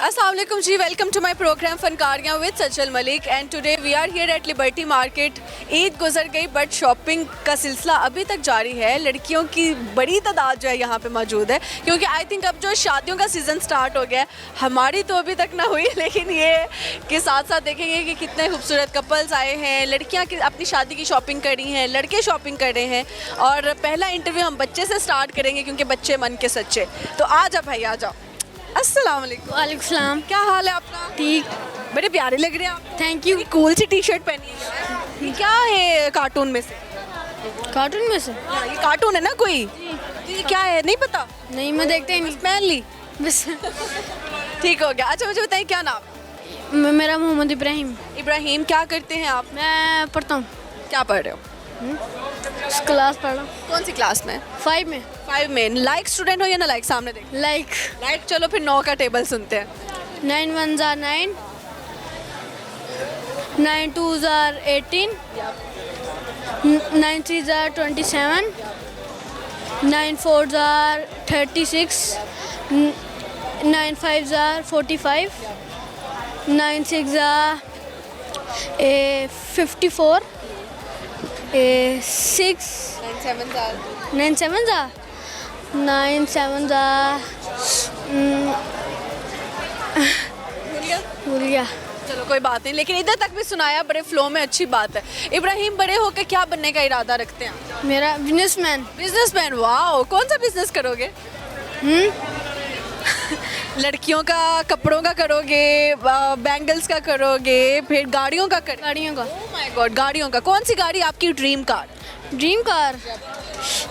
Assalamu alaikum जी, welcome to my programme Fankariyan with Sajjal Malik and today we are here at Liberty Market. Eid गुजर गई but shopping का सिलसिला अभी तक जारी है। लड़कियों की बड़ी तादाद जो है यहाँ पे मौजूद है, क्योंकि आई थिंक अब जो शादियों का सीज़न स्टार्ट हो गया है। हमारी तो अभी तक ना हुई, लेकिन ये के साथ साथ देखेंगे कि कितने खूबसूरत कपल्स आए हैं। लड़कियाँ अपनी शादी की शॉपिंग कर रही हैं, लड़के शॉपिंग कर रहे हैं। और पहला इंटरव्यू हम बच्चे से स्टार्ट करेंगे, क्योंकि बच्चे मन के सच्चे। तो आ जाओ भाई, आ जाओ। अस्सलाम वालेकुम। वालेकुम सलाम। क्या हाल है आपका? ठीक, बड़े प्यारे लग रहे हैं आप। Thank you. कूल सी टी शर्ट पहनी है। ये क्या है कार्टून में से? कार्टून में से? ये कार्टून है ना कोई? तो ये क्या है नहीं पता? नहीं, मैं देखते ही नहीं। पहन ली, बस। ठीक हो गया। अच्छा मुझे बताइए क्या नाम? मेरा मोहम्मद इब्राहिम। इब्राहिम। क्या करते हैं आप? मैं पढ़ता हूँ, क्या पढ़ रहे हो? क्लास पढ़ रहा हूँ। कौन सी क्लास में? 5 में। 5 में। लाइक स्टूडेंट हो या ना लाइक? सामने देख लाइक। चलो फिर 9 का टेबल सुनते हैं। 9 1 ज़ा 9, 9 2 ज़ा 18, 9 3 ज़ा 27, 9 4 ज़ा 36, 9 5 ज़ा 45, 9 6 ज़ा 54, 6 9 7 ज़ा 9 7 ज़ा भूल गया। चलो कोई बात नहीं, लेकिन इधर तक भी सुनाया बड़े फ्लो में, अच्छी बात है। इब्राहिम, बड़े होकर क्या बनने का इरादा रखते हैं? मेरा बिजनेसमैन। बिजनेसमैन। वाह, कौन सा बिजनेस करोगे? लड़कियों का, कपड़ों का करोगे, बैंगल्स का करोगे, फिर गाड़ियों का करोगे? गाड़ियों का। ओह माय गॉड, गाड़ियों का। कौन सी गाड़ी आपकी dream car? Dream car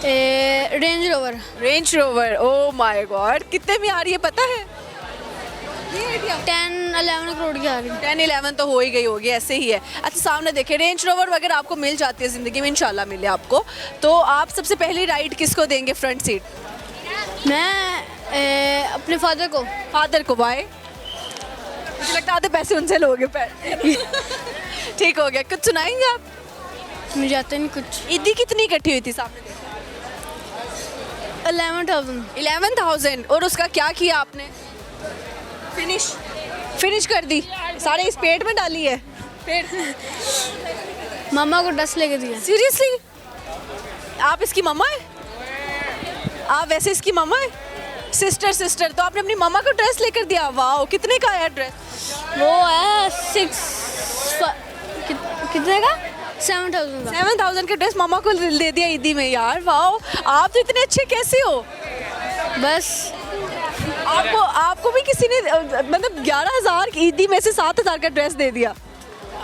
range rover. Range rover. Oh my God, कितने में आ रही है पता है? 10-11 करोड़ की आ रही है। 10-11 तो हो ही गई होगी, ऐसे ही है। अच्छा सामने देखे, रेंज रोवर अगर आपको मिल जाती है ज़िंदगी में, इंशाल्लाह मिले आपको, तो आप सबसे पहली राइड किसको देंगे फ्रंट सीट? मैं अपने फादर को। फादर को। बाय। मुझे लगता है आधे पैसे उनसे लोगे ठीक हो गया। कुछ सुनाएंगे आप? मुझे आता नहीं कुछ। ईदी कितनी इकट्ठी हुई थी सामने देखो? 11,000। 11,000। और उसका क्या किया आपने? फिनिश कर दी? सारे इस पेट में डाली है? फिर मामा को 10 लेके दिया। सीरियसली? आप इसकी मम्मा है? आप वैसे इसकी मम्मा है? सिस्टर। तो आपने अपनी मम्मा को ड्रेस लेकर दिया? वाह, कितने का आया ड्रेस? वो है 6 कितने का? 7,000 का। 7,000 का ड्रेस मम्मा को दे दिया ईदी में। यार वाह, आप तो इतने अच्छे कैसे हो? बस आपको भी किसी ने मतलब 11,000 की ईदी में से 7,000 का ड्रेस दे दिया?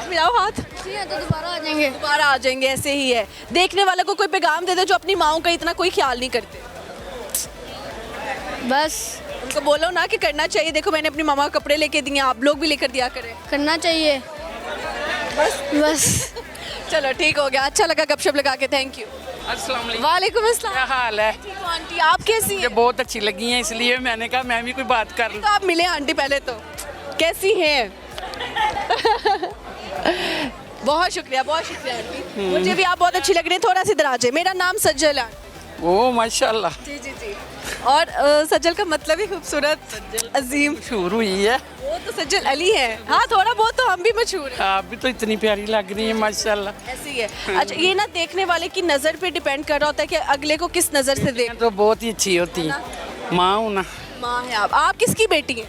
मिलाओ हाथ। तो दोबारा आ जाएंगे। ऐसे ही है। देखने वाले को कोई पैगाम दे दे जो अपनी माओ का इतना कोई ख्याल नहीं करते। बस उनको बोलो ना कि करना चाहिए। देखो मैंने अपनी मामा को कपड़े लेके दिए, आप लोग भी लेकर दिया करें। करना चाहिए। बस चलो ठीक हो गया, अच्छा लगा गपशप लगा के। Thank you. अस्सलाम वालेकुम। वालेकुम अस्सलाम। क्या हाल है? ठीक हो आंटी, आप कैसी मुझे हैं? बहुत अच्छी लगी हैं, इसलिए मैंने कहा मैं भी कोई बात कर लूं। तो आप मिले आंटी पहले तो, कैसी हैं? बहुत शुक्रिया आंटी। मुझे भी आप बहुत अच्छी लग रही हैं। थोड़ा सा इधर आ जाए। मेरा नाम सज्जल है। ओ माशाल्लाह। जी। और सज्जल का मतलब ही खूबसूरत, अजीम। मशहूर हुई है। वो तो सज्जल अली है। हाँ, थोड़ा बहुत तो हम भी मशहूर हैं। आप भी तो इतनी प्यारी लग रही है माशाल्लाह। ऐसी है। अच्छा, ये ना देखने वाले की नज़र पे डिपेंड कर रहा होता है कि अगले को किस नज़र से देख। तो बहुत ही अच्छी होती है। माँ हूँ ना। माँ है आप किसकी बेटी हैं?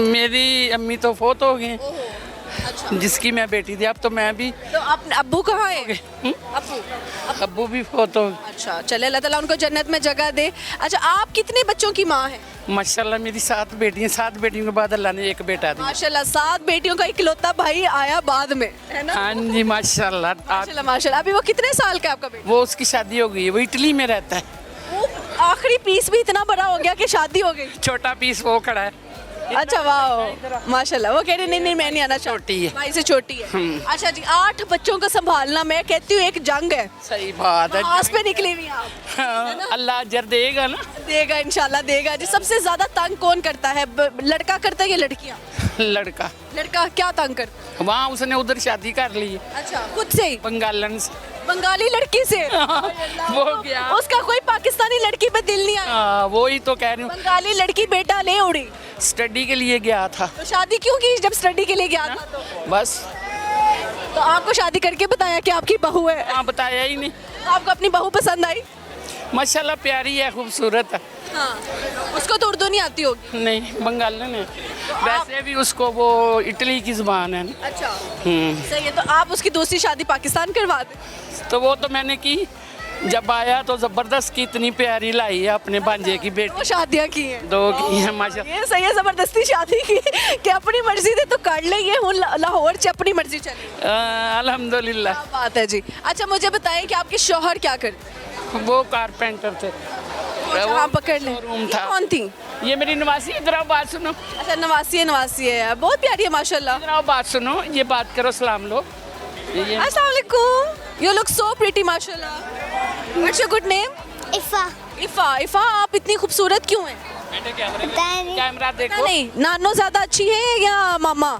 मेरी अम्मी तो फोत हो गए, अच्छा। जिसकी मैं बेटी थी। अब तो मैं भी। तो अपने अब्बू कहाँ है? अब्बू भी फोत हो गए। अच्छा, चले अल्लाह ताला उनको जन्नत में जगह दे। अच्छा, आप कितने बच्चों की माँ हैं? माशाल्लाह मेरी 7 बेटियाँ। 7 बेटियों के बाद अल्लाह ने एक बेटा दिया। माशाल्लाह, 7 बेटियों का इकलौता भाई आया बाद में, है ना? हाँ जी माशाल्लाह। माशाल्लाह। अभी वो कितने साल का है आपका बेटा? वो उसकी शादी हो गई है, वो इटली में रहता है। वो आखिरी पीस भी इतना बड़ा हो गया कि शादी हो गई। छोटा पीस वो खड़ा है। अच्छा वाह, माशाल्लाह। वो कह रहे नहीं मैं नहीं आना चाहती। छोटी है। भाई से छोटी है। अच्छा जी, 8 बच्चों को संभालना, मैं कहती हूँ एक जंग है। सही बात है। आस पे निकली हुई आप। हाँ, अल्लाह अजर देगा ना। देगा इंशाल्लाह देगा जी। सबसे ज्यादा तंग कौन करता है? लड़का करता है या लड़कियाँ? लड़का। लड़का क्या तंग करता है? वहाँ उसने उधर शादी कर ली है। अच्छा, खुद से ही? बंगालन से। बंगाली लड़की से वो गया। उसका कोई पाकिस्तानी लड़की पे दिल नहीं आया। हाँ, वो ही तो कह रही हूँ, बंगाली लड़की बेटा ले उड़ी, स्टडी के लिए गया था तो शादी क्यों की जब स्टडी के लिए गया था? बस। तो आपको शादी करके बताया कि आपकी बहू है? हाँ, बताया ही नहीं। तो आपको अपनी बहू पसंद आई? माशाल्लाह प्यारी है, खूबसूरत है। हाँ, उसको तो उर्दू नहीं आती होगी। नहीं, बंगाली ने, वैसे भी उसको वो इटली की जुबान है ना। अच्छा, सही है। तो आप उसकी दूसरी शादी पाकिस्तान करवा दें? तो वो तो मैंने की, जब आया तो जबरदस्त की, इतनी प्यारी लाई है अपने भांजे की बेटी। वो शादियां की हैं? 2 की है माशाल्लाह। ये सही है, जबरदस्ती शादी की कि अपनी मर्जी से तो कर ले, ये हूँ लाहौर से अपनी मर्जी चली। अल्हम्दुलिल्लाह। क्या बात है जी। अच्छा, मुझे बताएं कि आपके शौहर क्या करते हैं? वो कारपेंटर थे। हाँ, पकड़ ले। शोरूम ये था। कौन थी? ये मेरी नवासी, इधर आओ बात सुनो, अच्छा, नवासी है, बहुत प्यारी है माशाल्लाह। इधर आओ बात सुनो, ये बात करो, सलाम लो। ये अस्सलाम वालेकुम, यू लुक सो प्रीटी माशाल्लाह। What's your good name? Ifa. Ifa, आप इतनी खूबसूरत क्यों हैं? कैमरा देखो। नहीं, नानो ज्यादा अच्छी है या मामा?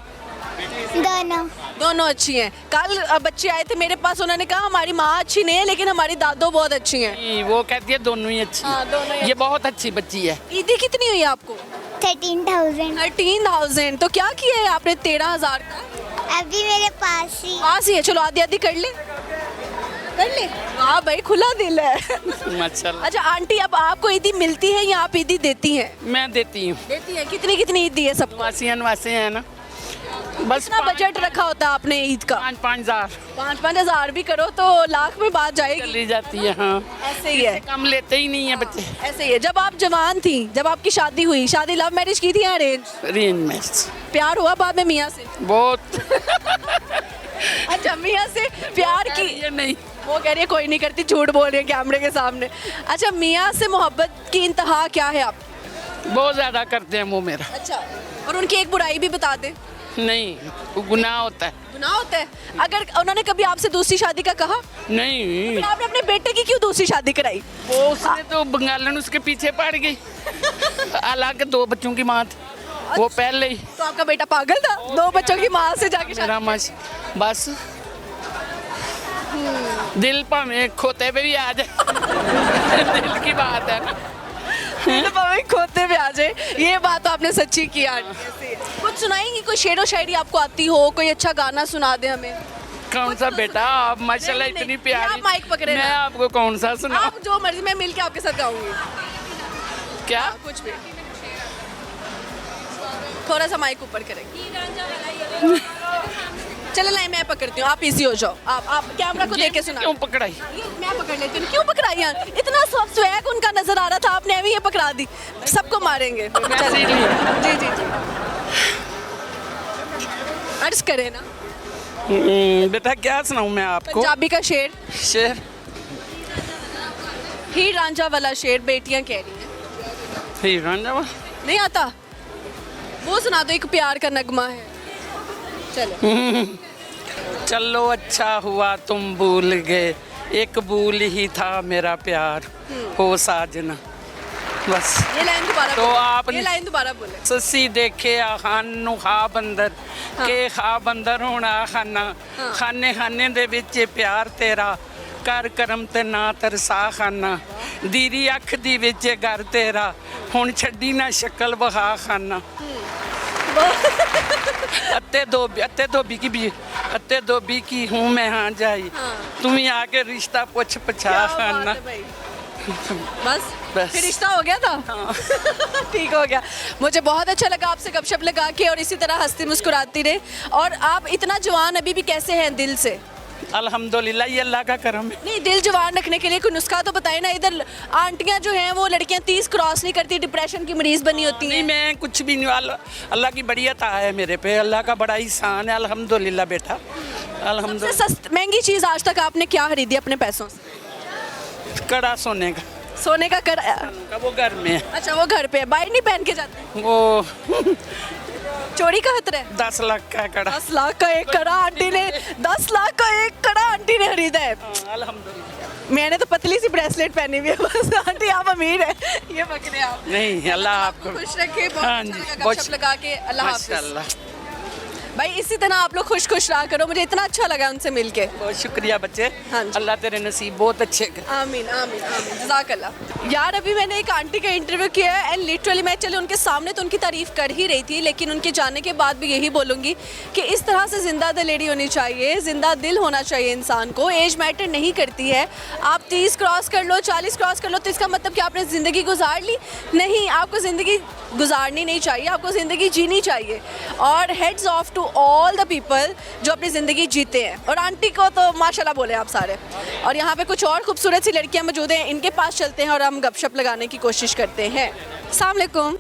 दोनों। दोनों अच्छी हैं। कल बच्चे आए थे मेरे पास, उन्होंने कहा हमारी माँ अच्छी नहीं है लेकिन हमारी दादो बहुत अच्छी हैं। नहीं, वो कहती है दोनों ही अच्छी। हाँ, दोनों ही। ये बहुत अच्छी बच्ची है। ईदी कितनी हुई आपको? 13,000। 13,000। तो क्या किया है आपने 13,000 का? अभी मेरे पास ही। पास ही है, चलो आधी आधी कर ले। हाँ भाई, खुला दिल है। माशाल्लाह। अच्छा आंटी, अब आपको ईदी मिलती है या आप ईदी देती हैं? मैं देती हूँ। देती है। कितनी कितनी ईदी है सबको? नवासी है ना, बस। कितना बजट रखा होता है आपने ईद का? 5,000 5,000 भी करो तो लाख में बात जाएगी। चली जाती है। हाँ, ऐसे ही है। कम लेते ही नहीं है बच्चे। ऐसे ही है। जब आप जवान थी, जब आपकी शादी हुई, शादी लव मैरिज की थी या अरेंज? रेंज मैच प्यार हुआ बाद में मियाँ से? बहुत। अच्छा, मियाँ से प्यार की? ये नहीं, वो कह रही है कोई नहीं करती, झूठ बोल रही है कैमरे के सामने। अच्छा, मियाँ से मोहब्बत की इंतहा क्या है आप? बहुत ज्यादा करते हैं वो मेरा। अच्छा, और उनकी एक बुराई भी बता दे। नहीं, वो गुनाह होता है। गुनाह होता है? अगर उन्होंने कभी आपसे दूसरी शादी का कहा? नहीं, फिर आपने अपने बेटे की क्यों दूसरी शादी कराई? वो उसने तो बंगालन उसके पीछे पड़ गई। हालांकि 2 बच्चों की माँ थी वो पहले ही। तो आपका बेटा पागल था, 2 बच्चों की माँ से जाके मेरा माश बस दिल भावे खोते पे भी आ जाए। दिल की बात है ना। खोते में आ जाए, ये बात तो आपने सच्ची की यार। कुछ सुनाएंगी, कोई शेरो शायरी आपको आती हो, कोई अच्छा गाना सुना दे हमें। कौन सा बेटा, आप माशाल्लाह नहीं, इतनी नहीं, प्यारी। आप माइक पकड़े मैं ना। आपको कौन सा सुना? आप जो मर्जी, मैं मिलके आपके साथ गाऊंगी। क्या? कुछ भी, थोड़ा सा माइक ऊपर करेंगे। चलो नहीं, मैं पकड़ती हूँ, आप इजी हो जाओ। आप कैमरा को देख के सुना। क्यों पकड़ाई? ये मैं पकड़ लेती हूँ। क्यों पकड़ाई यार? इतना स्वैग उनका नजर आ रहा था, आपने अभी ये पकड़ा दी। सबको मारेंगे। वैसे ही नहीं। जी जी जी, अर्ज करे ना। बेटा क्या सुनाऊं मैं आपको? पंजाबी का शेर, शेर। हीर रांझा वाला शेर बेटियां कह रही हैं। हीर रांझा नहीं आता? वो सुना दो, एक प्यार का नगमा है। चलो। चलो अच्छा हुआ तुम भूल गए, एक भूल ही था मेरा प्यार हो साजना। बस ये लाइन दोबारा तो बोलो। आप ये लाइन दोबारा बोले। ससी देखे खानू खा बंदर के खा बंदर होना खाना खाने खाने दे विच प्यार तेरा कर करम ते ना तरसा खाना दीरी अख दी विच घर तेरा हुण छड्डी ना शक्ल वहा खाना। अत्ते धोबी की हूँ मैं हाँ जाई, तुम्हें आके रिश्ता पूछ पछा क्या बात खाना। है भाई। बस बस। फिर रिश्ता हो गया था। ठीक हो गया। मुझे बहुत अच्छा लगा आपसे गपशप लगा के, और इसी तरह हंसती मुस्कुराती रहे। और आप इतना जवान अभी भी कैसे हैं दिल से? अल्हम्दुलिल्लाह, ये अल्लाह का करम है। नहीं, दिल जवान रखने के लिए कोई नुस्खा तो बताए ना। इधर आंटियां जो हैं वो लड़कियां 30 क्रॉस नहीं करती, डिप्रेशन की मरीज बनी होती नहीं, हैं। मैं कुछ भी नहीं, अल्लाह की बड़ी अता है मेरे पे, अल्लाह का बड़ा एहसान है। अल्हम्दुलिल्लाह बेटा, सबसे अल्हम्दुलिल्लाह। महंगी चीज आज तक आपने क्या खरीदी अपने पैसों से? कड़ा सोने का। सोने का कड़ा? वो घर में है। अच्छा, वो घर पे है, बाहर नहीं पहन के जाते? वो चोरी का खतरा है? 10 लाख का कड़ा। 10 लाख का एक कड़ा आंटी ने, 10 लाख का एक कड़ा आंटी ने खरीदा है। अल्हम्दुलिल्लाह। मैंने तो पतली सी ब्रेसलेट पहनी हुई है बस। आंटी आप अमीर है, ये पकड़े आप। नहीं, अल्लाह आपको खुश रखे। बहुत हाँ अच्छा जी, लगा बहुत गपशप लगा के। अल्लाह हाफिज़। माशाल्लाह। भाई इसी तरह आप लोग खुश खुश रहा करो, मुझे इतना अच्छा लगा उनसे मिलके। बहुत शुक्रिया बच्चे, हाँ जी। अल्लाह तेरे नसीब बहुत अच्छे कर। आमीन आमीन आमीन, जज़ाकल्लाह। यार अभी मैंने एक आंटी का इंटरव्यू किया है एंड लिटरली मैं चले उनके सामने तो उनकी तारीफ़ कर ही रही थी, लेकिन उनके जाने के बाद भी यही बोलूँगी कि इस तरह से ज़िंदा दिल लेडी होनी चाहिए, ज़िंदा दिल होना चाहिए इंसान को। एज मैटर नहीं करती है, आप 30 क्रॉस कर लो, 40 क्रॉस कर लो तो इसका मतलब कि आपने ज़िंदगी गुजार ली नहीं। आपको ज़िंदगी गुजारनी नहीं चाहिए, आपको ज़िंदगी जीनी चाहिए। और heads off to all the people जो अपनी ज़िंदगी जीते हैं। और आंटी को तो माशाल्लाह बोले आप सारे। और यहाँ पे कुछ और खूबसूरत सी लड़कियाँ मौजूद हैं, इनके पास चलते हैं और हम गपशप लगाने की कोशिश करते हैं। अस्सलाम वालेकुम,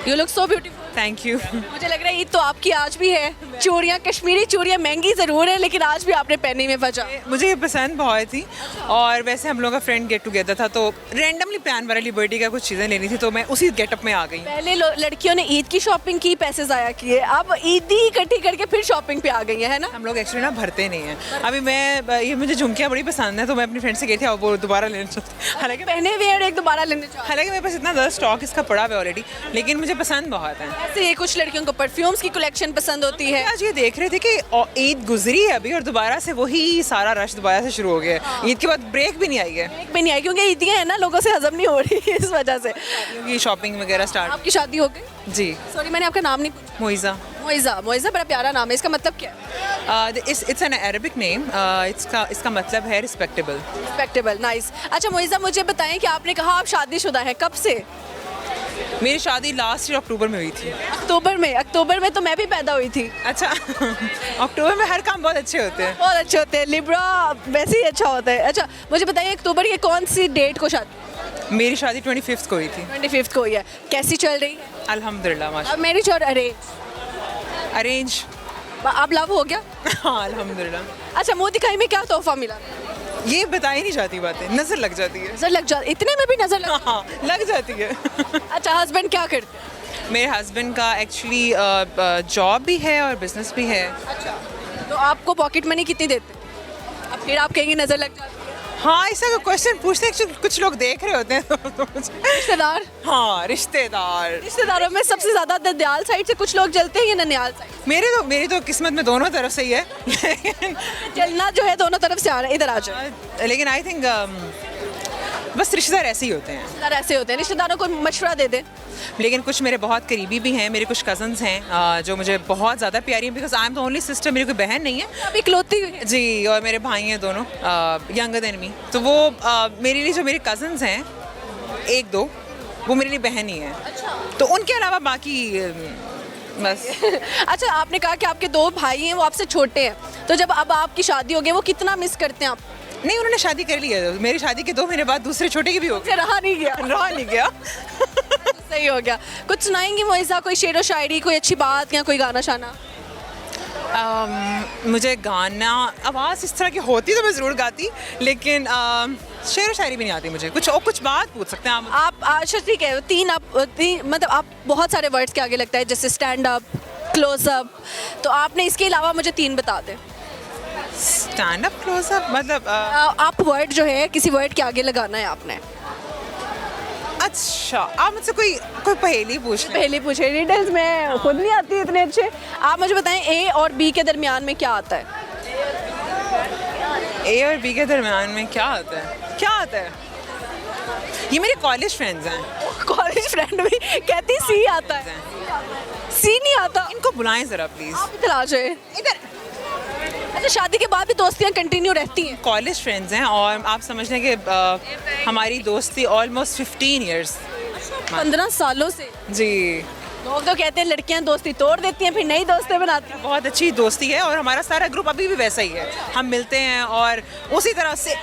you look so beautiful. Thank you. मुझे लग रहा है ईद तो आपकी आज भी है। चूड़ियाँ, कश्मीरी चूड़ियाँ महंगी ज़रूर है लेकिन आज भी आपने पहनी में बचा। मुझे ये पसंद बहुत थी और वैसे हम लोगों का फ्रेंड गेट टुगेदर था तो रैंडमली प्लान वाली बर्थडे का कुछ चीज़ें लेनी थी तो मैं उसी गेटअप में आ गई। पहले लड़कियों ने ईद की शॉपिंग की, पैसे ज़ाया किए, अब ईद ही इकट्ठी करके फिर शॉपिंग पे आ गई है ना। हम लोग एक्चुअली ना भरते नहीं हैं। अभी मैं ये मुझे झुमकियाँ बड़ी पसंद है तो मैं अपनी फ्रेंड से गई थी वो दोबारा लेना चाहती। हालांकि पहने हुए और एक दोबारा लेने चाहते हालांकि मेरे पास इतना ज़्यादा स्टॉक इसका पड़ा हुआ है ऑलरेडी, लेकिन मुझे पसंद बहुत है। ऐसे ये कुछ लड़कियों को परफ्यूम्स की कलेक्शन पसंद होती है। आज ये देख रहे थे कि ईद गुजरी है अभी और दोबारा से वही सारा रश दोबारा से शुरू हो गया है। ईद के बाद ब्रेक भी नहीं आई है। एक भी नहीं आई क्योंकि ईदियाँ हैं ना, लोगों से हजम नहीं हो रही इस वजह से। क्योंकि शॉपिंग वगैरह स्टार्ट। आपकी शादी हो गई? जी। सॉरी मैंने आपका नाम नहीं पूछा। मोइज़ा। मोइज़ा, मोइज़ा बड़ा प्यारा नाम है, इसका मतलब क्या है? It's an Arabic name. इसका मतलब है रिस्पेक्टेबल। Respectable, nice. अच्छा मोइज़ा मुझे बताएं कि आपने कहा आप शादीशुदा हैं, कब से? मेरी शादी लास्ट ईयर अक्टूबर में हुई थी। अक्टूबर में? अक्टूबर में तो मैं भी पैदा हुई थी। अच्छा अक्टूबर में हर काम बहुत अच्छे होते हैं। बहुत अच्छे होते हैं, लिब्रा वैसे ही अच्छा होता है। अच्छा मुझे बताइए अक्टूबर की कौन सी डेट को शादी? मेरी शादी 25 को हुई थी। 25 को हुई है। कैसी चल रही है? अल्हम्दुलिल्लाह अब माशा। मैरिज और अरेंज। अब लव हो गया? हाँ अल्हम्दुलिल्लाह। अच्छा मुँह दिखाई में क्या तोहफा मिला? ये बताई नहीं जाती बातें, नजर लग जाती है। नजर लग जाती, इतने में भी नजर लग? हाँ लग जाती है। अच्छा हस्बैंड क्या करते हैं? मेरे हस्बैंड का एक्चुअली जॉब भी है और बिजनेस भी है। अच्छा तो आपको पॉकेट मनी कितनी देते हैं? अब फिर आप कहेंगे नजर लग जाती है। हाँ ऐसा क्वेश्चन पूछते हैं कुछ लोग देख रहे होते हैं तो रिश्तेदार? हाँ रिश्तेदार। रिश्तेदारों में सबसे ज्यादा ददयाल साइड से कुछ लोग जलते हैं या ननियाल साइड? मेरी तो किस्मत में दोनों तरफ से ही है लेकिन जलना जो है दोनों तरफ से आ रहा है, इधर आ जाए। लेकिन आई थिंक बस रिश्तेदार ऐसे ही होते हैं। रिश्तेदार ऐसे होते हैं, रिश्तेदारों को मशवरा दे दें। लेकिन कुछ मेरे बहुत करीबी भी हैं, मेरे कुछ कज़न्स हैं जो मुझे बहुत ज़्यादा प्यारी हैं because I am the only sister, मेरी कोई बहन नहीं है। अभी इकलौती हुई है। जी और मेरे भाई हैं दोनों यंगर देन मी, तो वो मेरे लिए जो मेरे कज़न्स हैं एक दो वो मेरे लिए बहन ही हैं। अच्छा तो उनके अलावा बाकी बस। अच्छा आपने कहा कि आपके 2 भाई हैं वो आपसे छोटे हैं, तो जब अब आपकी शादी हो गई वो कितना मिस करते हैं आप? नहीं उन्होंने शादी कर ली है, मेरी शादी के 2 महीने बाद दूसरे छोटे की भी हो फिर रहा नहीं गया। रहा नहीं गया। सही हो गया। कुछ सुनाएंगी मोइज़ा, कोई शेर व शायरी, कोई अच्छी बात या कोई गाना शाना? मुझे गाना आवाज़ इस तरह की होती तो मैं ज़रूर गाती, लेकिन शेर व शायरी भी नहीं आती मुझे। कुछ बात पूछ सकते हैं आप? अच्छा ठीक है, मतलब आप बहुत सारे वर्ड्स के आगे लगता है जैसे स्टैंड अप, क्लोज अप, तो आपने इसके अलावा मुझे 3 बता दें। स्टैंड अप, क्लोज अप मतलब आप वर्ड जो है किसी वर्ड के आगे लगाना है आपने। अच्छा आप मुझसे कोई पहेली पूछ लें। पहले पूछे, डिटेल्स में खुद नहीं आती इतने अच्छे। आप मुझे बताएं ए और बी के दरमियान में क्या आता है? ए और बी के दरमियान में क्या आता है? ये मेरे कॉलेज फ्रेंड्स हैं। कॉलेज फ्रेंड भी कहती सी आता है। सी नहीं आता? इनको बुलाएं ज़रा प्लीज़। आप इधर आ जाए। इधर अच्छा शादी के बाद भी दोस्तियाँ कंटिन्यू रहती हैं? कॉलेज फ्रेंड्स हैं और आप समझ लें कि हमारी दोस्ती ऑलमोस्ट 15 ईयर्स। 15 सालों से? जी लोग तो कहते हैं लड़कियां दोस्ती तोड़ देती हैं फिर नई दोस्तें बनाती हैं। बहुत अच्छी दोस्ती है और हमारा सारा ग्रुप अभी भी वैसा ही है। हम मिलते हैं और उसी तरह से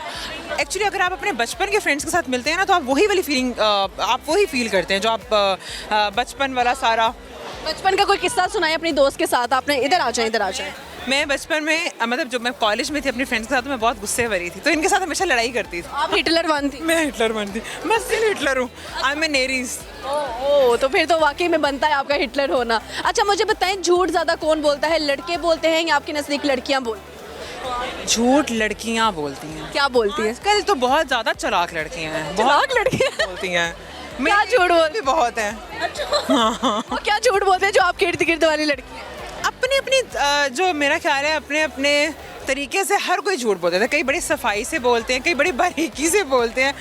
एक्चुअली अगर आप अपने बचपन के फ्रेंड्स के साथ मिलते हैं ना तो आप वही वाली फीलिंग आप वही फील करते हैं जो आप बचपन वाला सारा। बचपन का कोई किस्सा सुनाए अपनी दोस्त के साथ आपने? इधर आ जाए। मैं बचपन में मतलब जब मैं कॉलेज में थी अपनी फ्रेंड्स के साथ तो मैं बहुत गुस्से भरी थी, तो इनके साथ हमेशा लड़ाई करती थी। आप हिटलर वन थी? मैं हिटलर बनती, मैं स्टिल हिटलर हूँ। I am an Aries. ओ तो फिर तो वाकई में बनता है आपका हिटलर होना। अच्छा मुझे बताएं झूठ ज़्यादा कौन बोलता है, लड़के बोलते हैं या आपके नज़दीक लड़कियाँ बोलती? झूठ लड़कियाँ बोलती हैं। क्या बोलती हैं? आजकल तो बहुत ज़्यादा चालाक लड़कियाँ हैं। चालाक लड़कियाँ बोलती हैं। क्या झूठ बोलती? भी बहुत हैं। वो क्या झूठ बोलते हैं जो आपके इर्द गिर्द वाली लड़की है? अब अपनी अपनी जो मेरा ख्याल है अपने अपने तरीके से हर कोई झूठ बोलता है। कई बड़ी सफाई से बोलते हैं, कई बड़ी बारीकी से बोलते हैं,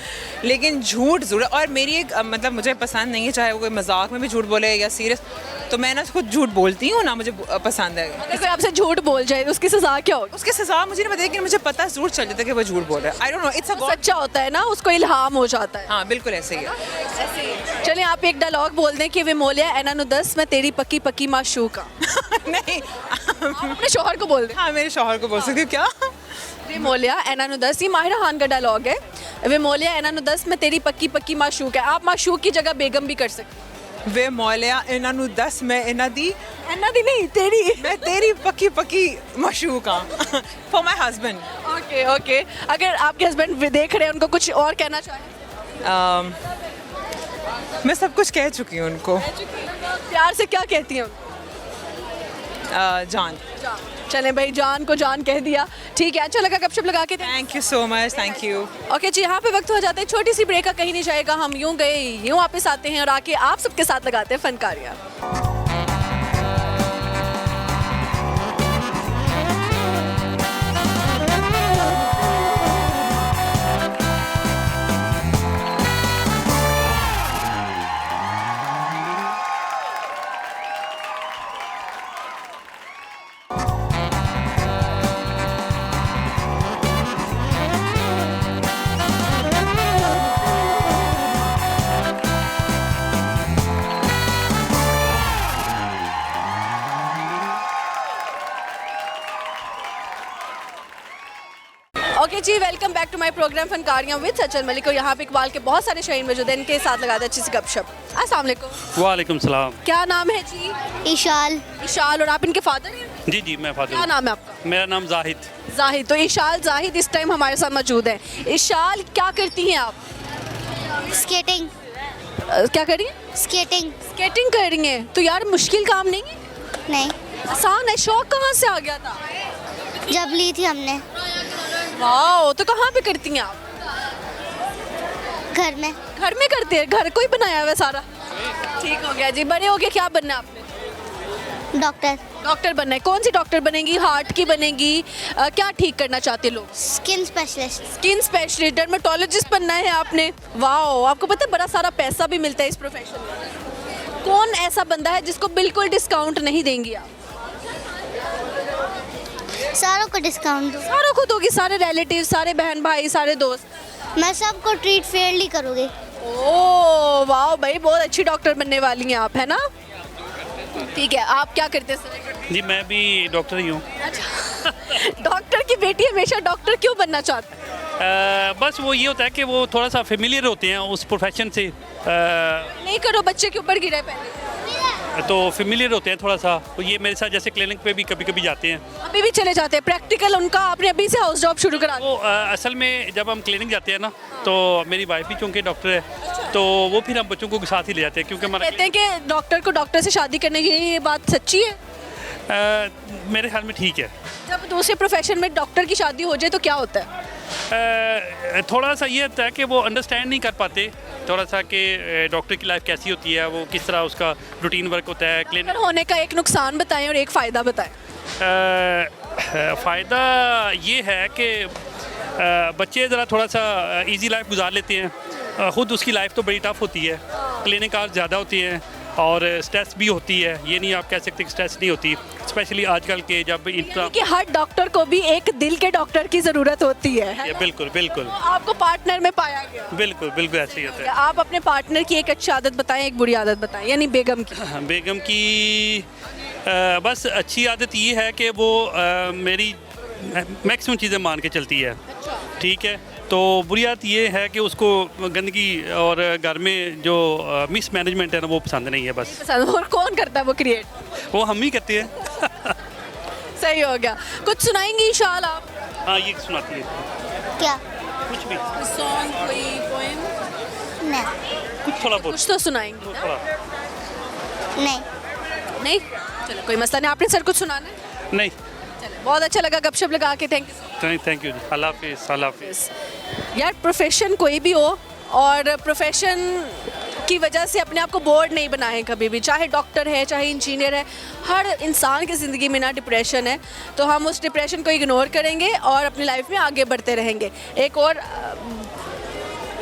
लेकिन झूठ ज़रूर। और मेरी एक मतलब मुझे पसंद नहीं है, चाहे वो कोई मजाक में भी झूठ बोले या सीरियस, तो मैं ना खुद झूठ बोलती हूँ ना, मुझे पसंद है। अगर कोई आपसे झूठ बोल जाए तो उसकी सजा क्या होगी? उसकी सजा मुझे नहीं पता, लेकिन मुझे पता ज़रूर चल जाता है कि वो झूठ बोल रहा है। I don't know, it's a God. सच्चा होता है ना, उसको इल्हाम हो जाता है। हाँ बिल्कुल ऐसे ही है। चलिए आप एक डायलॉग बोल दें कि वे मोलिया एना नु दस मैं तेरी पक्की पक्की माशूका। नहीं आप अपने शौहर को बोल दें। हाँ मेरे शौहर को बोल सकती हूँ क्या? वे मोलिया एना नु दस, ये माहिरा खान का डायलॉग है। वे मोलिया एना नु दस मैं तेरी पक्की पक्की माशूक है। आप माशूक की जगह बेगम भी कर सकते हैं। वे मौलिया इन्हां नू दस मैं इन्हां दी एना दी नहीं तेरी। मैं तेरी पक्की पक्की मशूक हाँ for my husband. Okay okay, अगर आपके हस्बैंड देख रहे हैं, उनको कुछ और कहना चाहें? मैं सब कुछ कह चुकी हूँ उनको। प्यार से क्या कहती हैं? जान। चलें भाई, जान को जान कह दिया। ठीक है, अच्छा लगा गपशप लगा के। Thank you so much, thank you. Okay जी, यहाँ पे वक्त हो जाता है छोटी सी ब्रेक का, कहीं नहीं जाएगा। हम यूं गए यूं वापस आते हैं और आके आप सबके साथ लगाते हैं फनकारियाँ। ओके जी, welcome back to my programme Fankariyan with Sachal Malik. और यहाँ पे इकबाल के बहुत सारे शायरीन मौजूद हैं, इनके साथ लगाते अच्छी सी गपशप। अस्सलाम वालेकुम। वालेकुम सलाम। क्या नाम है जी? इशाल। इशाल। और आप इनके फादर हैं? जी जी मैं फादर क्या हूँ। नाम है आपका? मेरा नाम जाहिद। जाहिद। तो इशाल जाहिद इस टाइम हमारे साथ मौजूद हैं। इशाल, क्या करती हैं आप? स्केटिंग। क्या कर रही हैं? स्केटिंग। स्केटिंग कर रही हैं। तो यार मुश्किल काम नहीं है, नहीं, आसान है। शौक कहाँ से आ गया था? जब ली थी हमने वाह, तो कहाँ पे करती हैं आप? घर में। घर में करते हैं? घर को ही बनाया हुआ है सारा? ठीक हो गया जी। बड़े हो गए क्या बनना है आपने? डॉक्टर। डॉक्टर बनना है। कौन सी डॉक्टर बनेगी? हार्ट की बनेगी? क्या ठीक करना चाहते लोग? Skin specialist. Skin specialist, dermatologist बनना है आपने? वाह, आपको पता है बड़ा सारा पैसा भी मिलता है इस प्रोफेशन में। कौन ऐसा बंदा है जिसको बिल्कुल डिस्काउंट नहीं देंगी आप? सारों को डिस्काउंट दो। सारों को दोगी? सारे रिलेटिव, सारे बहन भाई, सारे दोस्त? मैं सबको ट्रीट फेयरली करूँगी। ओह वाह भाई, बहुत अच्छी डॉक्टर बनने वाली हैं आप, है ना? ठीक है, आप क्या करते हैं सर? जी मैं भी डॉक्टर ही हूँ। अच्छा, डॉक्टर की बेटी हमेशा डॉक्टर क्यों बनना चाहती है? बस वो ये होता है कि वो थोड़ा सा फेमिलियर होते हैं उस प्रोफेशन से। नहीं करो, बच्चे के ऊपर गिरे पहले। तो फेमिलियर होते हैं थोड़ा सा। तो ये मेरे साथ जैसे क्लिनिक पे भी कभी कभी जाते हैं। अभी भी चले जाते हैं? प्रैक्टिकल उनका आपने अभी से हाउस जॉब शुरू करा? वो असल में जब हम क्लिनिक जाते हैं ना, तो मेरी वाइफ भी चूँकि डॉक्टर है, तो वो फिर हम बच्चों को साथ ही ले जाते हैं, क्योंकि हमारा कहते हैं कि डॉक्टर को डॉक्टर से शादी करने की, ये बात सच्ची है? मेरे ख्याल में ठीक है। जब दूसरे प्रोफेशन में डॉक्टर की शादी हो जाए तो क्या होता है? थोड़ा सा ये होता है कि वो अंडरस्टैंड नहीं कर पाते थोड़ा सा कि डॉक्टर की लाइफ कैसी होती है, वो किस तरह उसका रूटीन वर्क होता है। डॉक्टर होने का एक नुकसान बताएं और एक फ़ायदा बताएं। फ़ायदा ये है कि बच्चे ज़रा थोड़ा सा इजी लाइफ गुजार लेते हैं। ख़ुद उसकी लाइफ तो बड़ी टफ होती है, क्लिनिक आवर्स ज़्यादा होती हैं और स्ट्रेस भी होती है। ये नहीं आप कह सकते कि स्ट्रेस नहीं होती, स्पेशली आजकल के जब इंट्रा। कि हर डॉक्टर को भी एक दिल के डॉक्टर की ज़रूरत होती है ना? बिल्कुल बिल्कुल। तो आपको पार्टनर में पाया गया? बिल्कुल बिल्कुल ऐसे ही होता है। आप अपने पार्टनर की एक अच्छी आदत बताएं, एक बुरी आदत बताएं, यानी बेगम की। बेगम की बस अच्छी आदत ये है कि वो मेरी मैक्सिमम चीज़ें मान के चलती है। ठीक है, तो बुरी आदत ये है कि उसको गंदगी और घर में जो मिस मैनेजमेंट है ना, वो पसंद नहीं है बस। और कौन करता है वो क्रिएट? वो हम ही करते हैं। सही हो गया। कुछ सुनाएंगी इशाल आप? हाँ ये सुनाती है। क्या? कुछ भी, सॉन्ग, कोई पोएम? नहीं। कुछ थोड़ा बहुत कुछ तो सुनाएंगी ना? थोड़ा। नहीं। नहीं, चलो कोई मसला नहीं। आपने सर कुछ सुनाना है? नहीं। चलो, बहुत अच्छा लगा गपशप लगा के। Thank you. थैंक यू जी। अल्लाह हाफिज़। अल्लाह हाफिज़। यार प्रोफेशन कोई भी हो, और प्रोफेशन की वजह से अपने आप को बोर्ड नहीं बनाएं कभी भी, चाहे डॉक्टर है चाहे इंजीनियर है, हर इंसान की ज़िंदगी में ना डिप्रेशन है, तो हम उस डिप्रेशन को इग्नोर करेंगे और अपनी लाइफ में आगे बढ़ते रहेंगे। एक और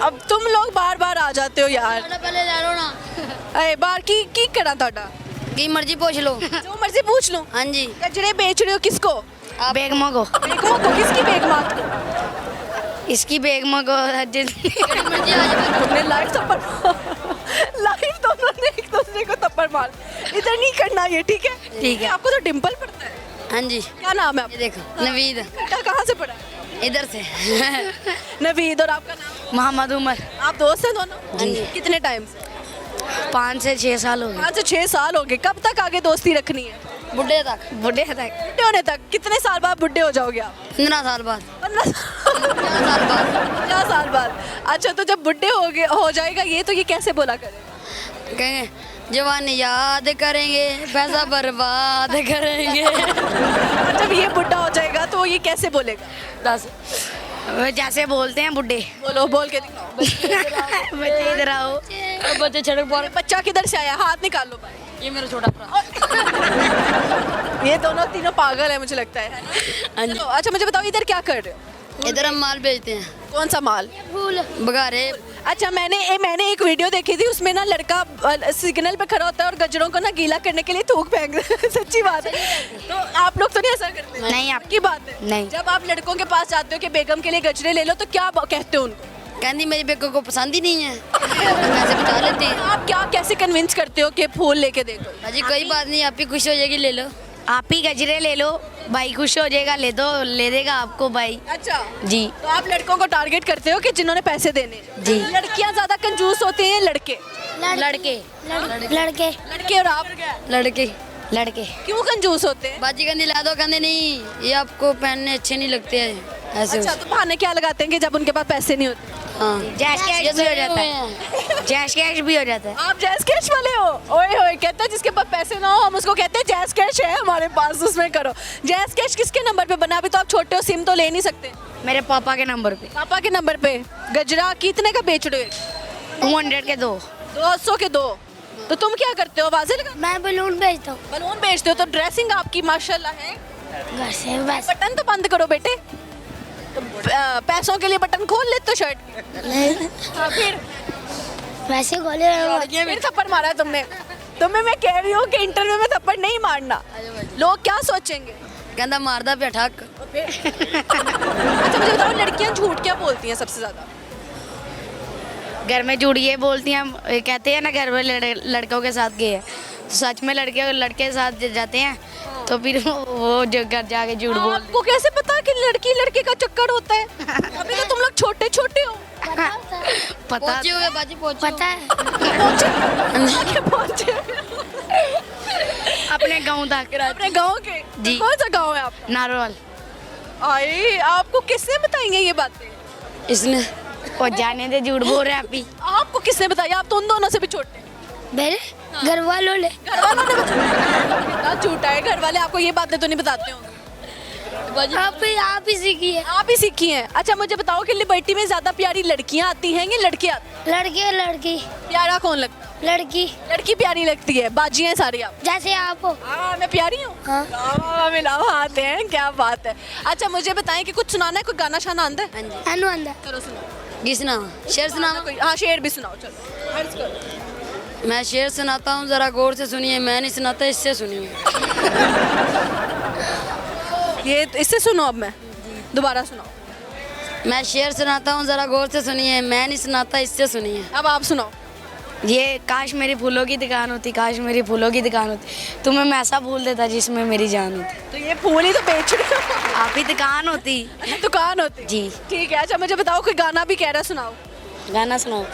अब तुम लोग बार बार आ जाते हो यार, पहले जा लो ना, अरे बार की करा ਤੁਹਾਡਾ की मर्जी पूछ लो। जो मर्जी पूछ लो। हाँ जी, गजरे बेच रहे हो किसको? बेगमा को, बेगमों को? किसकी बेगमात को? इसकी बेगमा को तुमने लाइव थप्पड़ लाइव दोनों ने एक दूसरे को थप्पड़ मार, इधर नहीं करना ये, ठीक है? ठीक है। आपको तो डिम्पल पड़ता है। हाँ जी, क्या नाम है आपका? देखो नवीद, कहाँ से पढ़ा है? इधर से। नवीद। और आपका नाम? मोहम्मद उमर। आप दोस्त हैं दोनों? हाँ जी। कितने टाइम से? 5 से 6 साल हो 5 से 6 साल हो गए। कब तक आगे दोस्ती रखनी है? गए, बुढ़े तक। बुढ़े तक बुढ़े होने तक? कितने साल बाद बुढ़े हो जाओगे आप? 15 साल बाद। 15 साल बाद। 50 साल बाद। अच्छा, तो जब बुढ़े हो जाएगा ये, तो ये कैसे बोला करेगा? कहेंगे जवानी याद करेंगे, पैसा बर्बाद करेंगे। और जब ये बुढ़ा हो जाएगा तो ये कैसे बोलेगा? 10 जैसे बोलते हैं बुढ़े। बोलो, बोल के दिखाओ। बच्चे इधर आओ, बच्चे सड़क पर। बच्चा किधर से आया? हाथ निकाल लो भाई। ये मेरा छोटा भरा। ये दोनों तीनों पागल है मुझे लगता है ना? चलो, अच्छा मुझे बताओ इधर क्या कर रहे हो? इधर हम माल बेचते हैं। कौन सा माल? फूल बघारे। अच्छा, मैंने एक वीडियो देखी थी, उसमें ना लड़का सिग्नल पे खड़ा होता है और गजरों को ना गीला करने के लिए थूक फेंक रहा है। सच्ची बात है? तो आप लोग तो नहीं ऐसा करते? नहीं, आपकी बात है? नहीं। जब आप लड़कों के पास जाते हो कि बेगम के लिए गजरे ले लो, तो क्या कहते हो उनको? कहती मेरी बेगम को पसंद ही नहीं है, पैसे बचा लेते हैं। आप क्या कैसे कन्विंस करते हो कि फूल लेके दे दो? अजी कोई बात नहीं, आप ही खुश हो जाएगी, ले लो। आप ही गजरे ले लो, भाई खुश हो जाएगा, ले दो, ले देगा आपको भाई। अच्छा जी। तो आप लड़कों को टारगेट करते हो कि जिन्होंने पैसे देने? जी। लड़कियां ज्यादा कंजूस होते हैं, लड़के? लड़के लड़के लड़के। और आप? लड़के लड़के क्यों कंजूस होते हैं? बाजी कहने ला दो, कहते नहीं ये आपको पहनने अच्छे नहीं लगते हैं ऐसे। अच्छा, तो बहाने क्या लगाते हैं कि जब उनके पास पैसे नहीं होते? हाँ, जैश कैश भी हो जाता है। जैश कैश भी हो जाता है। आप जैस कैश वाले हो? ओए होए, कहते हैं जिसके पास पैसे ना हो हम उसको कहते हैं जैस कैश है हमारे पास, उसमें करो। जैस कैश किसके नंबर पे बना? अभी तो आप छोटे हो, सिम तो ले नहीं सकते। मेरे पापा के नंबर पे। पापा के नंबर पे गजरा कितने का बेच रहे हो? 200 के 2। 200 के 2। तो तुम क्या करते हो? आवाजें लगा? मैं बलून बेचता हूँ बलून बेचते हो? तो ड्रेसिंग आपकी माशाल्लाह है। घर से बस। बटन तो बंद करो बेटे। तो पैसों के लिए बटन खोल लेते हो शर्ट के? हाँ, फिर वैसे खोले फिर थप्पड़ मारा है तुमने? तुम्हें मैं कह रही हूँ कि इंटरव्यू में थप्पड़ नहीं मारना, लोग क्या सोचेंगे? कहता मारदा पे ठक। अच्छा मुझे बताओ, लड़कियाँ झूठ क्या बोलती हैं सबसे ज्यादा? घर में झूठ ये बोलती हैं, कहते हैं ना घर में लड़कों के साथ गए हैं, तो सच में लड़के के साथ जाते हैं, तो फिर वो जो घर जाके झूठ बोल। आपको कैसे पता कि लड़की लड़के का चक्कर होता है? अभी तो तुम लोग छोटे छोटे हो। पता है बाजी, पता है। पहुंचे अपने गांव तक। अपने गांव के? जी। कौन सा गांव है आपका? नारोल। अरे आपको किसने बताएंगे ये बातें? इसने और जाने दे, झूठ बोल रहे हैं आप ही। आपको किसने बताया? आप तो उन दोनों से भी छोटे। मेरे घर वालों ने। घर वालों ने बताया? कितना झूठा है, घर वाले आपको ये बातें तो नहीं बताते होंगे। आप ही सीखी है। आप ही सीखी हैं? अच्छा मुझे बताओ कि लिबर्टी में ज्यादा प्यारी लड़कियां आती हैं या लड़के आते हैं? लड़की। प्यारा कौन लगता है? लड़की। लड़की प्यारी लगती है। बाजी हैं सारी आप? जैसे आप हो। हाँ, मैं प्यारी हूँ। हाँ। मिलाओ हाथ हैं, क्या बात है। अच्छा मुझे बताएं कि कुछ सुनाना है, कोई गाना शाना आंदा है? चलो सुनाओ। किसना शेर सुना? कोई हाँ शेर भी सुनाओ, चलो अर्ज करो। मैं शेर सुनाता हूँ, जरा गौर से सुनिए। मैं नहीं सुनाता, इससे सुनिए। ये इससे सुनो, अब मैं दोबारा सुनाओ। मैं शेर सुनाता हूँ, जरा गौर से सुनिए। मैं नहीं सुनाता, इससे सुनिए। अब आप सुनाओ। ये काश मेरी फूलों की दुकान होती, काश मेरी फूलों की दुकान होती, तुम्हें मैं ऐसा भूल देता जिसमें मेरी जान होती। तो ये फूल ही तो बेच रहे हो। आप ही दुकान होती। अच्छा, दुकान होती? जी। ठीक है। अच्छा मुझे बताओ, कोई गाना भी कह रहा, सुनाओ। गाना सुनाओ।